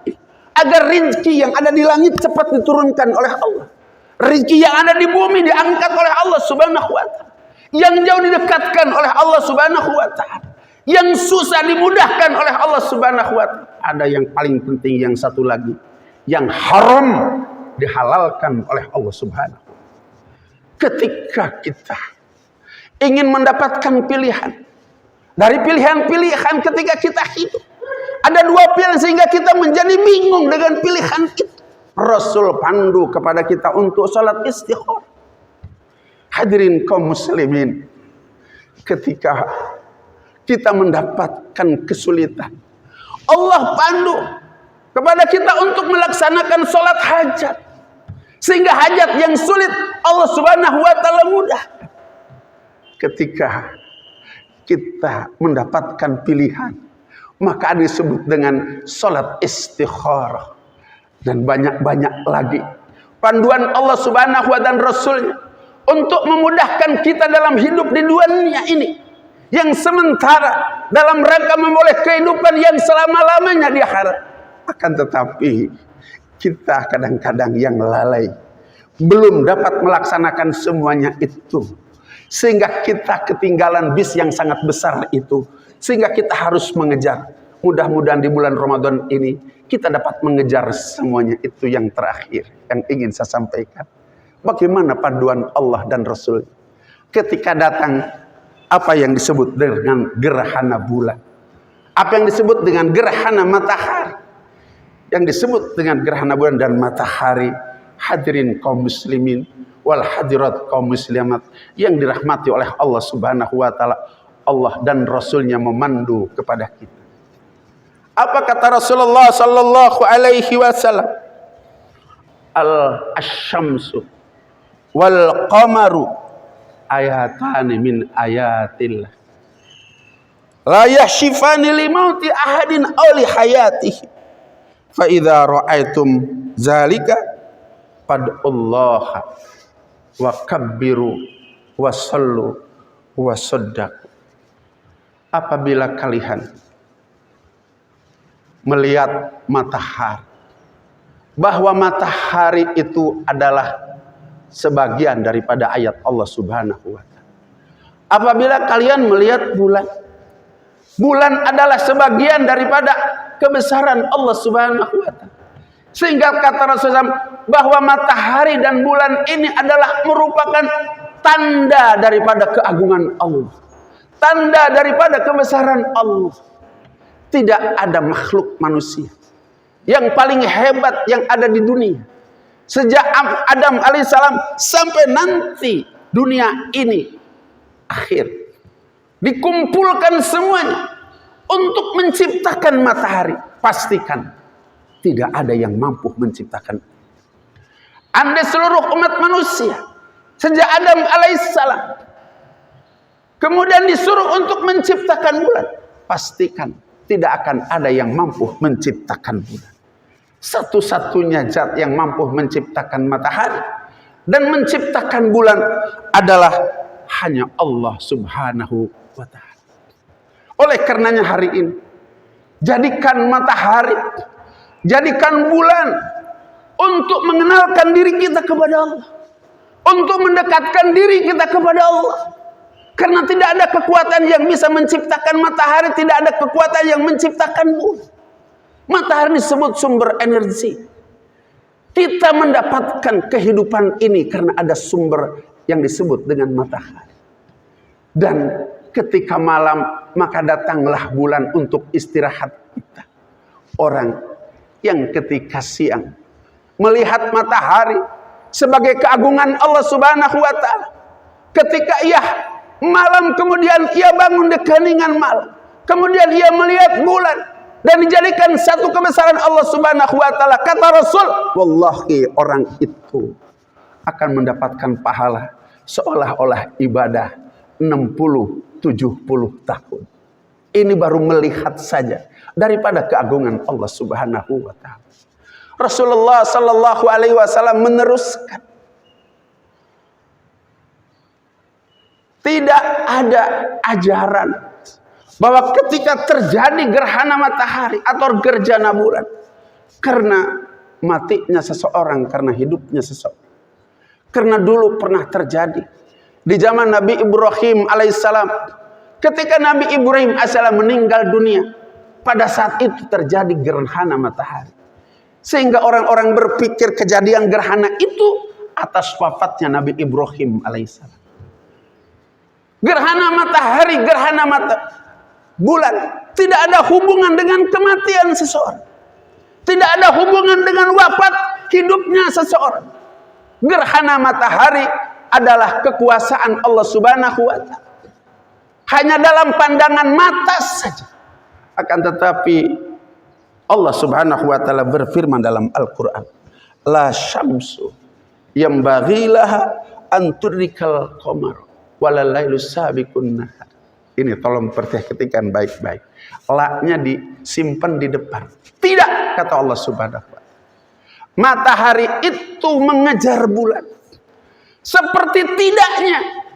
Speaker 4: agar rezeki yang ada di langit cepat diturunkan oleh Allah. Rezeki yang ada di bumi diangkat oleh Allah Subhanahu wa ta'ala. Yang jauh didekatkan oleh Allah Subhanahu wa ta'ala. Yang susah dimudahkan oleh Allah Subhanahu wa ta'ala. Ada yang paling penting, yang satu lagi, yang haram dihalalkan oleh Allah Subhanahu wa ta'ala. Ketika kita ingin mendapatkan pilihan dari pilihan-pilihan ketika kita hidup, ada 2 pilihan sehingga kita menjadi bingung dengan pilihan kita. Rasul pandu kepada kita untuk salat istikharah. Hadirin kaum muslimin, ketika kita mendapatkan kesulitan, Allah pandu kepada kita untuk melaksanakan salat hajat, sehingga hajat yang sulit Allah Subhanahu wa ta'ala mudah. Ketika kita mendapatkan pilihan, maka disebut dengan salat istikharah. Dan banyak-banyak lagi panduan Allah Subhanahu wa ta'ala dan Rasulnya untuk memudahkan kita dalam hidup di dunia ini yang sementara, dalam rangka memperoleh kehidupan yang selama-lamanya di akhirat. Akan tetapi kita kadang-kadang yang lalai, belum dapat melaksanakan semuanya itu, sehingga kita ketinggalan bis yang sangat besar itu, sehingga kita harus mengejar. Mudah-mudahan di bulan Ramadan ini kita dapat mengejar semuanya itu. Yang terakhir yang ingin saya sampaikan, Bagaimana panduan Allah dan Rasul ketika datang apa yang disebut dengan gerhana bulan, apa yang disebut dengan gerhana matahari, yang disebut dengan gerhana bulan dan matahari. Hadirin kaum muslimin wal hadirat kaum muslimat yang dirahmati oleh Allah Subhanahu wa taala, Allah dan Rasulnya memandu kepada kita. Apa kata Rasulullah sallallahu alaihi wasallam? Al-syamsu wal qamaru ayatani min ayatillah la yahshifani li mauti ahadin aw li hayatihi fa idza ra'aitum zalika fad'ullaha wa kabbiru wa sallu wa saddaqu. Apabila kalian melihat matahari, bahwa matahari itu adalah sebagian daripada ayat Allah Subhanahu wa taala. Apabila kalian melihat bulan, bulan adalah sebagian daripada kebesaran Allah Subhanahu wa taala. Sehingga kata Rasulullah bahwa matahari dan bulan ini adalah merupakan tanda daripada keagungan Allah, tanda daripada kebesaran Allah. Tidak ada makhluk manusia yang paling hebat yang ada di dunia sejak Adam alaihissalam sampai nanti dunia ini akhir, dikumpulkan semuanya untuk menciptakan matahari. Pastikan tidak ada yang mampu menciptakan. Anda seluruh umat manusia sejak Adam alaihissalam kemudian disuruh untuk menciptakan bulan, pastikan tidak akan ada yang mampu menciptakan bulan. Satu-satunya zat yang mampu menciptakan matahari dan menciptakan bulan adalah hanya Allah Subhanahu wa taala. Oleh karenanya hari ini, jadikan matahari, jadikan bulan untuk mengenalkan diri kita kepada Allah, untuk mendekatkan diri kita kepada Allah. Karena tidak ada kekuatan yang bisa menciptakan matahari, tidak ada kekuatan yang menciptakan bulan. Matahari disebut sumber energi. Kita mendapatkan kehidupan ini karena ada sumber yang disebut dengan matahari. Dan ketika malam, maka datanglah bulan untuk istirahat kita. Orang yang ketika siang melihat matahari sebagai keagungan Allah Subhanahu wa taala, ketika ia malam kemudian ia bangun di keheningan malam, kemudian ia melihat bulan dan dijadikan satu kebesaran Allah Subhanahu wa taala. Kata Rasul, wallahi orang itu akan mendapatkan pahala seolah-olah ibadah 60-70 tahun. Ini baru melihat saja daripada keagungan Allah Subhanahu wa taala. Rasulullah sallallahu alaihi wasallam meneruskan, tidak ada ajaran bahwa ketika terjadi gerhana matahari atau gerhana bulan karena matinya seseorang, karena hidupnya seseorang. Karena dulu pernah terjadi di zaman Nabi Ibrahim alaihissalam. Ketika Nabi Ibrahim alaihissalam meninggal dunia, pada saat itu terjadi gerhana matahari. Sehingga orang-orang berpikir kejadian gerhana itu atas wafatnya Nabi Ibrahim alaihissalam. Gerhana matahari, gerhana bulan tidak ada hubungan dengan kematian seseorang. Tidak ada hubungan dengan wafat hidupnya seseorang. Gerhana matahari adalah kekuasaan Allah Subhanahu wa taala. Hanya dalam pandangan mata saja. Akan tetapi Allah Subhanahu wa taala berfirman dalam Al-Qur'an, la syamsu yambaghi laha an tudrikal qamar walal lailu sabiqun nahar. Ini tolong perhatikan baik-baik. La-nya disimpan di depan. Tidak, kata Allah Subhanahu wa taala. Matahari itu mengejar bulan. Seperti tidaknya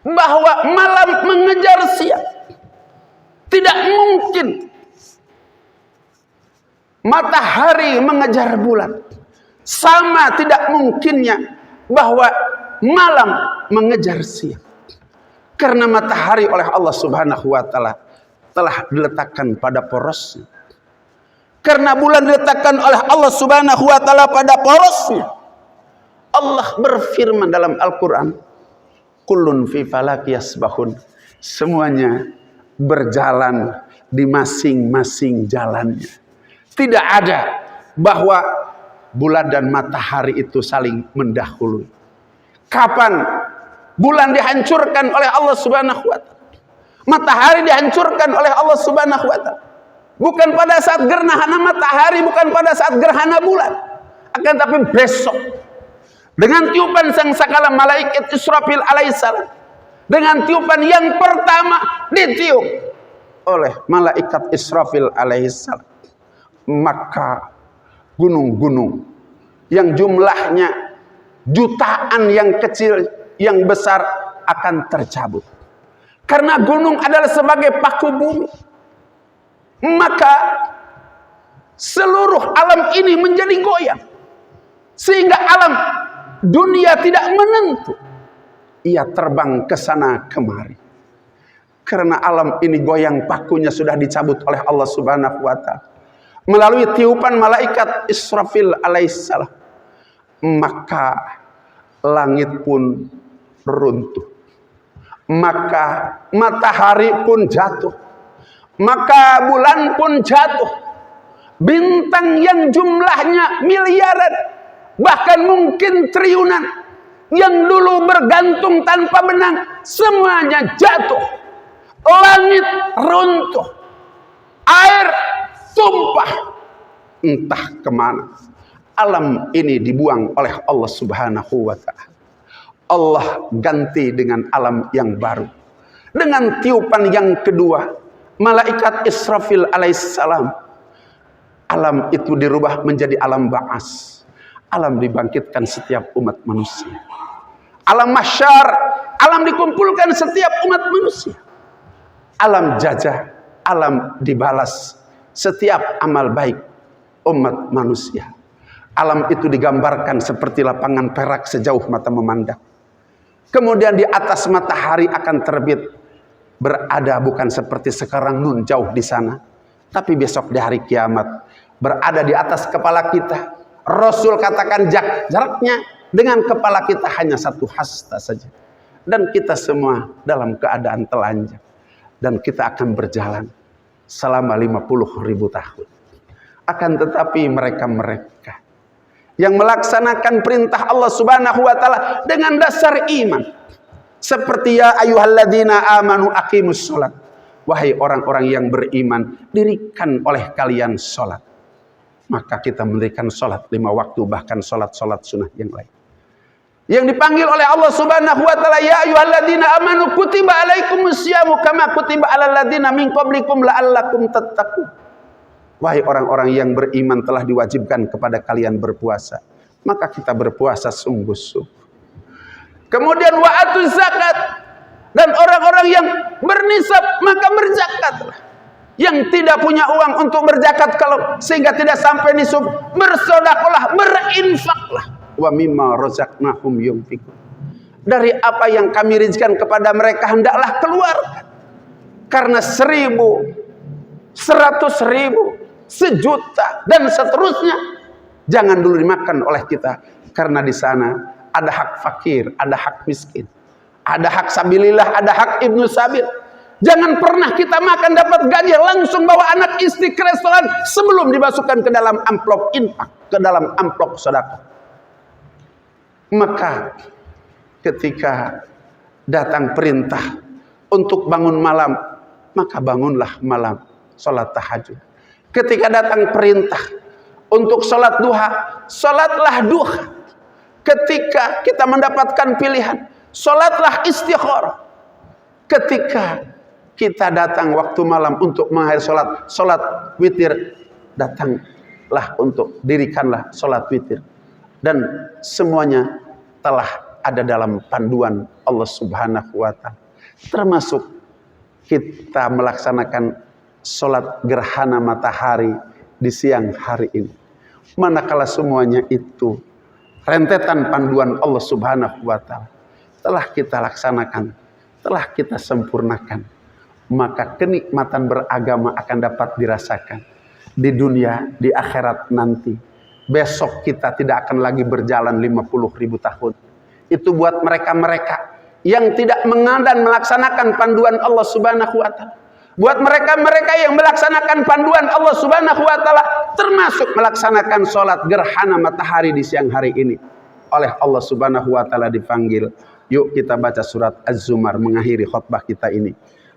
Speaker 4: bahwa malam mengejar siang. Tidak mungkin matahari mengejar bulan. Sama tidak mungkinnya bahwa malam mengejar siang. Karena matahari oleh Allah Subhanahu wa taala telah diletakkan pada porosnya. Karena bulan diletakkan oleh Allah Subhanahu wa taala pada porosnya. Allah berfirman dalam Al-Quran, kullun fi falak yasbahun. Semuanya berjalan di masing-masing jalannya. Tidak ada bahwa bulan dan matahari itu saling mendahului. Kapan bulan dihancurkan oleh Allah Subhanahu wa taala? Matahari dihancurkan oleh Allah Subhanahu wa taala. Bukan pada saat gerhana matahari, bukan pada saat gerhana bulan. Akan tapi besok dengan tiupan sangkakala malaikat Israfil alaihissalam, dengan tiupan yang pertama ditiup oleh malaikat Israfil alaihissalam, maka gunung-gunung yang jumlahnya jutaan, yang kecil, yang besar akan tercabut. Karena gunung adalah sebagai paku bumi, maka seluruh alam ini menjadi goyang, sehingga alam dunia tidak menentu. Ia terbang ke sana kemari. Karena alam ini goyang, pakunya sudah dicabut oleh Allah Subhanahu wa taala melalui tiupan malaikat Israfil alaihissalam. Maka langit pun runtuh, maka matahari pun jatuh, maka bulan pun jatuh, bintang yang jumlahnya miliaran, bahkan mungkin triliunan, yang dulu bergantung tanpa benang, semuanya jatuh. Langit runtuh, air tumpah, entah kemana. Alam ini dibuang oleh Allah Subhanahu wa ta'ala. Allah ganti dengan alam yang baru. Dengan tiupan yang kedua, malaikat Israfil alaihissalam, alam itu dirubah menjadi alam ba'as. Alam dibangkitkan setiap umat manusia. Alam mahsyar, alam dikumpulkan setiap umat manusia. Alam jajah, alam dibalas setiap amal baik umat manusia. Alam itu digambarkan seperti lapangan perak sejauh mata memandang. Kemudian di atas matahari akan terbit, berada bukan seperti sekarang nun jauh di sana, tapi besok di hari kiamat berada di atas kepala kita. Rasul katakan jaraknya dengan kepala kita hanya satu hasta saja, dan kita semua dalam keadaan telanjang, dan kita akan berjalan selama 50.000 tahun. Akan tetapi mereka yang melaksanakan perintah Allah Subhanahu wa taala dengan dasar iman, seperti ya ayyuhalladzina amanu aqimus shalat, wahai orang-orang yang beriman, dirikan oleh kalian salat. Maka kita mendirikan salat 5 waktu, bahkan salat-salat sunnah yang lain. Yang dipanggil oleh Allah Subhanahu wa taala, ya ayyuhalladzina amanu kutiba alaikumusyamu kama kutiba alal ladzina min qablikum la'allakum tattaqun. Wahai orang-orang yang beriman, telah diwajibkan kepada kalian berpuasa, maka kita berpuasa sungguh-sungguh. Kemudian wa atuz zakat, dan orang-orang yang bernisab maka berzakatlah. Yang tidak punya uang untuk berzakat, kalau sehingga tidak sampai nisab, bersedekahlah, berinfaklah. Wa mimma razaqnahum yunfiqun, dari apa yang kami rizkan kepada mereka hendaklah keluarkan. Karena 1.000, 100.000, 1.000.000 dan seterusnya jangan dulu dimakan oleh kita, karena di sana ada hak fakir, ada hak miskin, ada hak sabilillah, ada hak ibnu sabil. Jangan pernah kita makan dapat gaji langsung bawa anak istri ke restoran sebelum dimasukkan ke dalam amplop infak, ke dalam amplop sedekah. Maka ketika datang perintah untuk bangun malam, maka bangunlah malam, salat tahajud. Ketika datang perintah untuk salat duha, salatlah duha. Ketika kita mendapatkan pilihan, salatlah istikharah. Ketika kita datang waktu malam untuk mengakhiri salat, salat witir, datanglah untuk dirikanlah salat witir. Dan semuanya telah ada dalam panduan Allah Subhanahu wa ta'ala. Termasuk kita melaksanakan sholat gerhana matahari di siang hari ini. Manakala semuanya itu rentetan panduan Allah Subhanahu wa ta'ala telah kita laksanakan, telah kita sempurnakan, maka kenikmatan beragama akan dapat dirasakan di dunia, di akhirat nanti. besok kita tidak akan lagi berjalan 50.000 tahun. Itu buat mereka-mereka yang tidak dan melaksanakan panduan Allah Subhanahu wa taala. Buat mereka-mereka yang melaksanakan panduan Allah Subhanahu wa taala, termasuk melaksanakan sholat gerhana matahari di siang hari ini, oleh Allah Subhanahu wa taala dipanggil. Yuk kita baca surat Az-Zumar mengakhiri khutbah kita ini.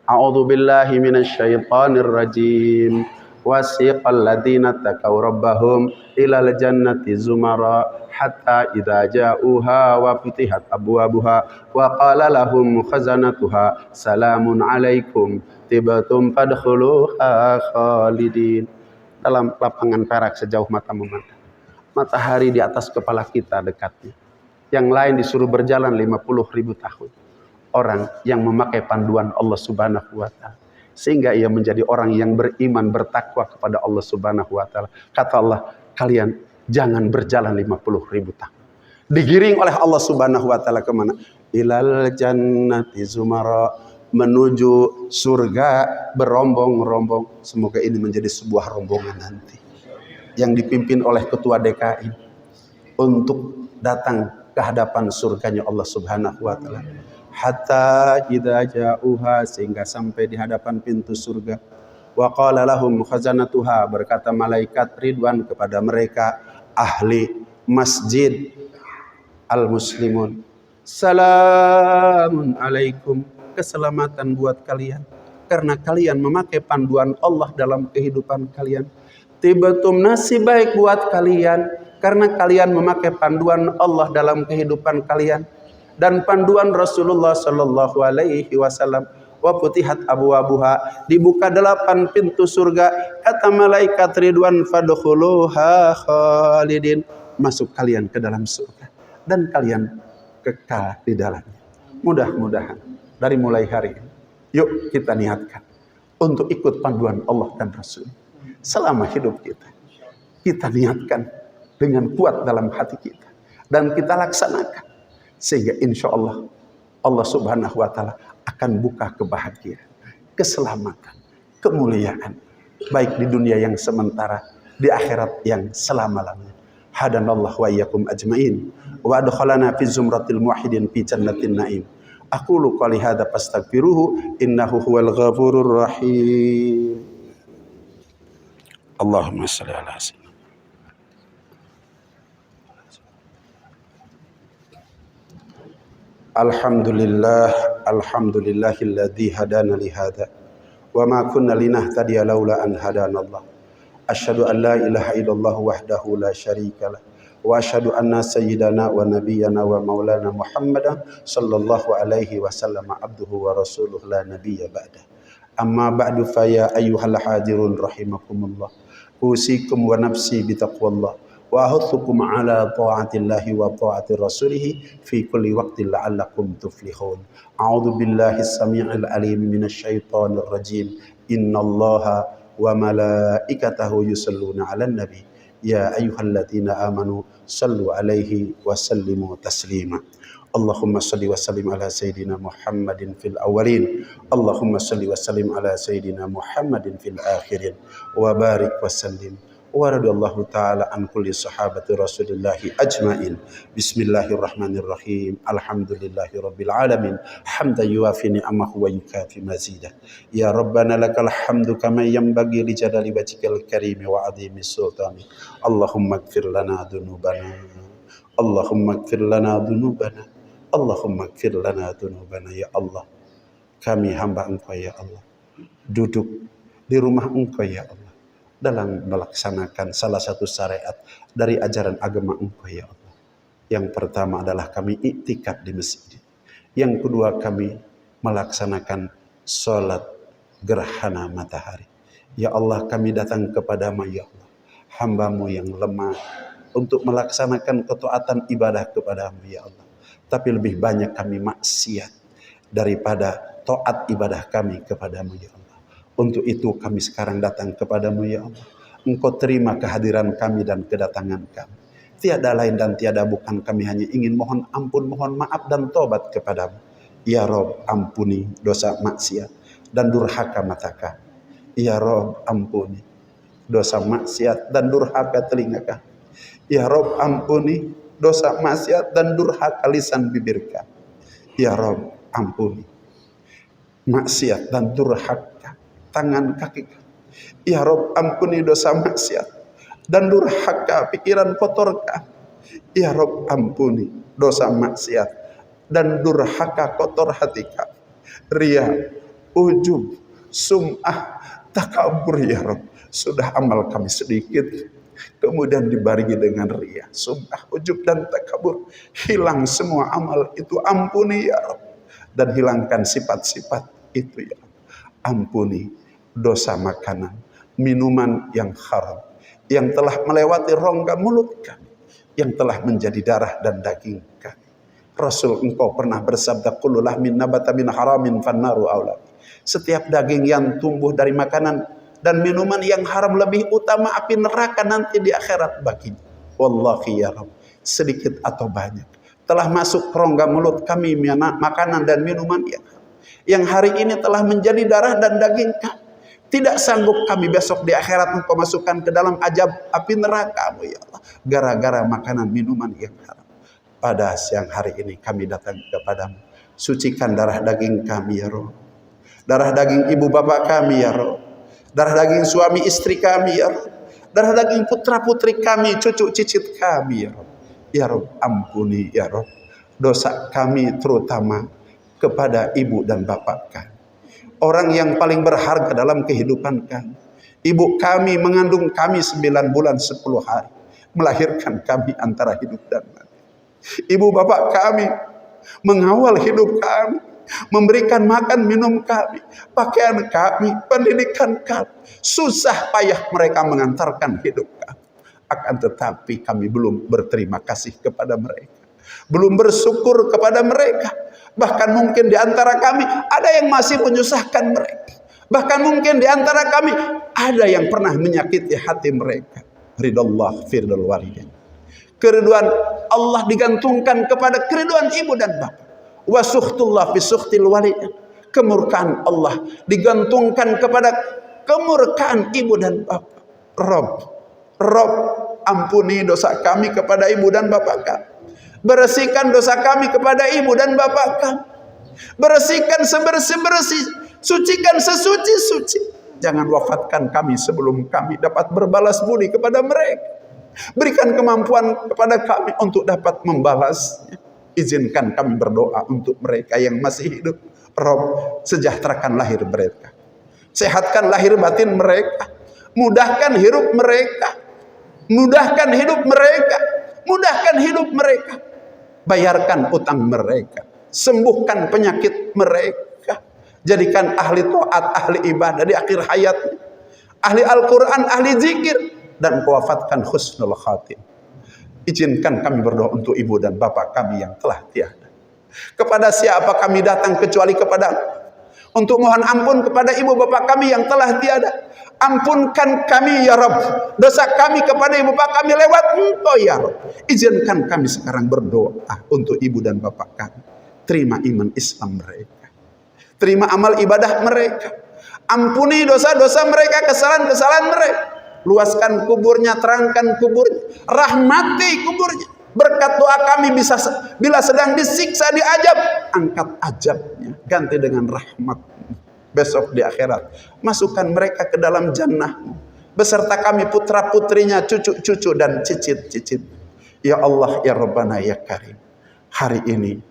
Speaker 4: A'udzubillahi minasyaitonir rajim. Wasiqal ladzina taqaw rabbahum ilal jannati zumara hatta idza ja'uha wa futihat abwabuha wa qala lahum khazanatuha salamun alaikum tibtum fadkhuluha khalidin. Dalam lapangan perak sejauh mata memandang, matahari di atas kepala kita dekatnya. Yang lain disuruh berjalan 50.000 tahun. Orang yang memakai panduan Allah Subhanahu wa taala, sehingga ia menjadi orang yang beriman, bertakwa kepada Allah Subhanahu wa taala. Kata Allah, kalian jangan berjalan 50.000 tahun. Digiring oleh Allah Subhanahu wa taala kemana? Ilal jannati zumara, menuju surga berombong-rombong. Semoga ini menjadi sebuah rombongan nanti yang dipimpin oleh ketua DKI untuk datang ke hadapan surganya Allah Subhanahu wa taala. Hatta idza ja'uha, sehingga sampai di hadapan pintu surga. Wa qala lahum khazanatuha, berkata malaikat ridwan kepada mereka ahli masjid al-muslimun, salamun alaikum, keselamatan buat kalian karena kalian memakai panduan Allah dalam kehidupan kalian. Tibatum, nasib baik buat kalian karena kalian memakai panduan Allah dalam kehidupan kalian dan panduan Rasulullah sallallahu alaihi wasallam. Wa futihat abwabuha, dibuka 8 pintu surga. Kata malaikat ridwan, fadkhuluha khalidin, masuk kalian ke dalam surga dan kalian kekal di dalamnya. Mudah-mudahan dari mulai hari ini, yuk kita niatkan untuk ikut panduan Allah dan Rasul selama hidup kita. Kita niatkan dengan kuat dalam hati kita dan kita laksanakan, sehingga insya Allah Allah Subhanahu wa taala akan buka kebahagiaan, keselamatan, kemuliaan, baik di dunia yang sementara, di akhirat yang selama-lamanya. Hadanallahu wa iyyakum ajmain wa adkhalana fi zumratil muwahhidin fi jannatin na'im. Aqulu qouli hadza fastaghfiruhu innahu huwal ghafurur rahim. Allahumma shalli ala sayyidina. Alhamdulillahilladzi hadana li hadza wa ma kunna linahtadiya laula an hadanallah. Asyhadu an la ilaha illallah wahdahu la syarika lah wa asyhadu anna sayyidana wa nabiyyana wa maulana Muhammadan sallallahu alaihi wasallam abduhu wa rasuluh la nabiyya ba'da. Amma ba'du fa ya ayyuhal hadirun rahimakumullah. Usikum wa nafsi bitaqwallah wa ahuthukum ala ta'atillahi wa ta'ati rasulihi fi kulli waqtin la'allakum tuflihun. A'udzu billahi as-sami'il alim minasyaitonir rajim. Innallaha wa malaikatahu yusalluna 'alan nabi ya ayyuhalladzina amanu sallu 'alaihi wa sallimu taslima. Allahumma salli wa sallim ala sayyidina Muhammadin fil awwalin. Allahumma salli wa sallim ala sayyidina Muhammadin fil akhirin. Wa barik wa sallim wa radiyallahu ta'ala an kulli sahabati rasulillahi ajma'in. Bismillahirrahmanirrahim. Alhamdulillahi rabbil alamin. Hamdan yuafi ni'amahu wa yukafi mazidah. Ya Rabbana lakal hamdu kama yanbaghi li jalali wajhikal karim wa 'azimi sultani. Allahumma ighfir lana dhunubana. Allahumma ighfir lana dhunubana. Allahumma ighfir lana dhunubana. Ya Allah, kami hamba Engkau ya Allah, duduk di rumah Engkau ya Allah, dalam melaksanakan salah satu syariat dari ajaran agama Engkau ya Allah. Yang pertama adalah kami iktikaf di masjid. Yang kedua kami melaksanakan sholat gerhana matahari. Ya Allah, kami datang kepadamu ya Allah, hamba-Mu yang lemah untuk melaksanakan ketaatan ibadah kepadamu ya Allah. Tapi lebih banyak kami maksiat daripada taat ibadah kami kepadamu ya Allah. Untuk itu kami sekarang datang kepadamu ya Allah. Engkau terima kehadiran kami dan kedatangan kami. Tiada lain dan tiada bukan, kami hanya ingin mohon ampun, mohon maaf dan tobat kepadamu. Ya Rob, ampuni dosa maksiat dan durhaka mata kami. Ya Rob, ampuni dosa maksiat dan durhaka telinga kami. Ya Rob, ampuni dosa maksiat dan durhaka lisan bibir kami. Ya Rob, ampuni maksiat dan durhaka tangan kaki kami. Ya Rob, ampuni dosa maksiat dan durhaka pikiran kotor kami. Ya Rob, ampuni dosa maksiat dan durhaka kotor hati kami. Ria, ujub, sum'ah, takabur ya Rob. Sudah amal kami sedikit, kemudian dibarengi dengan ria, sum'ah, ujub dan takabur. Hilang semua amal itu, ampuni ya Rob. Dan hilangkan sifat-sifat itu ya Rob. Ampuni dosa makanan, minuman yang haram, yang telah melewati rongga mulut kami, yang telah menjadi darah dan daging kami. Rasul, engkau pernah bersabda, kullu lahmin nabata min haramin fannaru aula. Setiap daging yang tumbuh dari makanan dan minuman yang haram lebih utama api neraka nanti di akhirat baginya. Wallahi ya Rabb, sedikit atau banyak telah masuk ke rongga mulut kami makanan dan minuman yang hari ini telah menjadi darah dan daging kami. Tidak sanggup kami besok di akhirat engkau masukkan ke dalam ajab api neraka-Mu ya Allah, gara-gara makanan minuman yang haram. Pada siang hari ini kami datang kepadamu, sucikan darah daging kami ya Rabb, darah daging ibu bapak kami ya Rabb, darah daging suami istri kami ya Rabb, darah daging putra putri kami, cucu cicit kami ya Rabb. Ya Rabb, ampuni ya Rabb dosa kami, terutama kepada ibu dan bapak kami, orang yang paling berharga dalam kehidupan kami. Ibu kami mengandung kami 9 bulan 10 hari, melahirkan kami antara hidup dan mati. Ibu bapak kami mengawal hidup kami, memberikan makan minum kami, pakaian kami, pendidikan kami. Susah payah mereka mengantarkan hidup kami. Akan tetapi kami belum berterima kasih kepada mereka, belum bersyukur kepada mereka. Bahkan mungkin di antara kami ada yang masih menyusahkan mereka. Bahkan mungkin di antara kami ada yang pernah menyakiti hati mereka. Ridallah firdal walidain. Keriduan Allah digantungkan kepada keriduan ibu dan bapak. Wa sukhtullah fi sukhtil walidain. Kemurkaan Allah digantungkan kepada kemurkaan ibu dan bapak. Rob, ampuni dosa kami kepada ibu dan bapak kami. Bersihkan dosa kami kepada ibu dan bapak kami. Bersihkan sebersih-bersih, sucikan sesuci-suci. Jangan wafatkan kami sebelum kami dapat berbalas budi kepada mereka. Berikan kemampuan kepada kami untuk dapat membalasnya. Izinkan kami berdoa untuk mereka yang masih hidup. Rob, sejahterakan lahir mereka, sehatkan lahir batin mereka, mudahkan hidup mereka, mudahkan hidup mereka, mudahkan hidup mereka. Bayarkan utang mereka, sembuhkan penyakit mereka, jadikan ahli taat, ahli ibadah di akhir hayatnya, ahli Al-Quran, ahli zikir, dan wafatkan husnul khatim. Izinkan kami berdoa untuk ibu dan bapak kami yang telah tiada. Kepada siapa kami datang kecuali kepada untuk mohon ampun kepada ibu bapak kami yang telah tiada. Ampunkan kami ya Rabb, dosa kami kepada ibu bapak kami lewat Engkau ya Rabb. Izinkan kami sekarang berdoa untuk ibu dan bapak kami. Terima iman Islam mereka, terima amal ibadah mereka, ampuni dosa-dosa mereka, kesalahan-kesalahan mereka. Luaskan kuburnya, terangkan kuburnya, rahmati kuburnya. Berkat doa kami bisa, bila sedang disiksa diajab, angkat ajabnya, ganti dengan rahmat. Besok di akhirat masukkan mereka ke dalam jannah beserta kami, putra putrinya, cucu-cucu dan cicit-cicit. Ya Allah ya Rabbana ya Karim, hari ini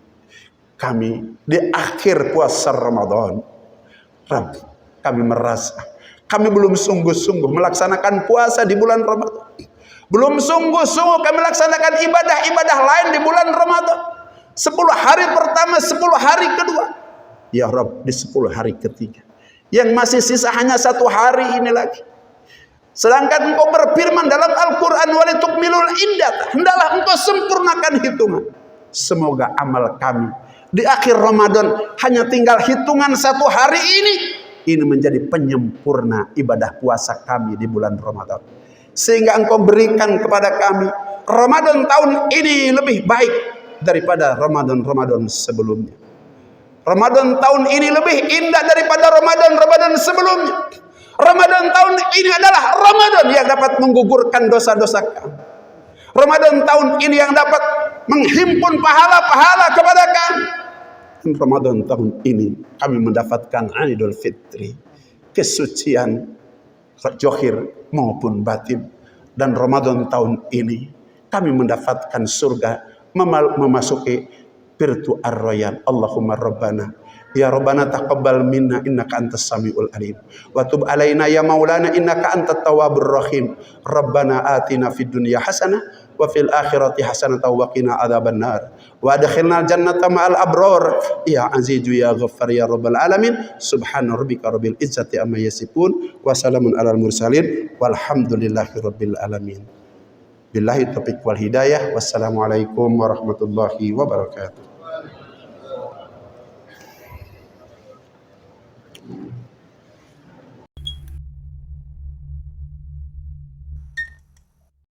Speaker 4: kami di akhir puasa Ramadan, Rabb, kami merasa kami belum sungguh-sungguh melaksanakan puasa di bulan Ramadan. Belum sungguh-sungguh kami melaksanakan ibadah-ibadah lain di bulan Ramadan. 10 hari pertama, 10 hari kedua. Ya Rabb, di 10 hari ketiga, yang masih sisa hanya 1 hari ini lagi. Sedangkan Engkau berfirman dalam Al-Quran, walitukmilul iddah, hendaklah Engkau sempurnakan hitungan. Semoga amal kami di akhir Ramadan hanya tinggal hitungan 1 hari ini menjadi penyempurna ibadah puasa kami di bulan Ramadan. Sehingga Engkau berikan kepada kami Ramadan tahun ini lebih baik daripada Ramadan sebelumnya. Ramadan tahun ini lebih indah daripada Ramadan sebelumnya. Ramadan tahun ini adalah Ramadan yang dapat menggugurkan dosa-dosa kami. Ramadan tahun ini yang dapat menghimpun pahala-pahala kepada kami. Dan Ramadan tahun ini kami mendapatkan Idul Fitri, kesucian zahir maupun batin. Dan Ramadan tahun ini kami mendapatkan surga, memasuki Pirtu Ar-Rayyan. Allahumma Rabbana ya Rabbana taqabbal minna innaka antas samiul alim wa tub alaina ya maulana innaka antat tawwabur rahim. Rabbana atina fid dunya hasanah wa fil akhirati hasanah wa qina adzabannar wa adkhilnal jannata ma'al abrar ya azizu ya ghaffar ya rabbal alamin. Subhana rabbika rabbil izzati amma yasifun wa salamun alal mursalin walhamdulillahi rabbil alamin. Billahi taufiq wal hidayah. Wassalamualaikum warahmatullahi wabarakatuh.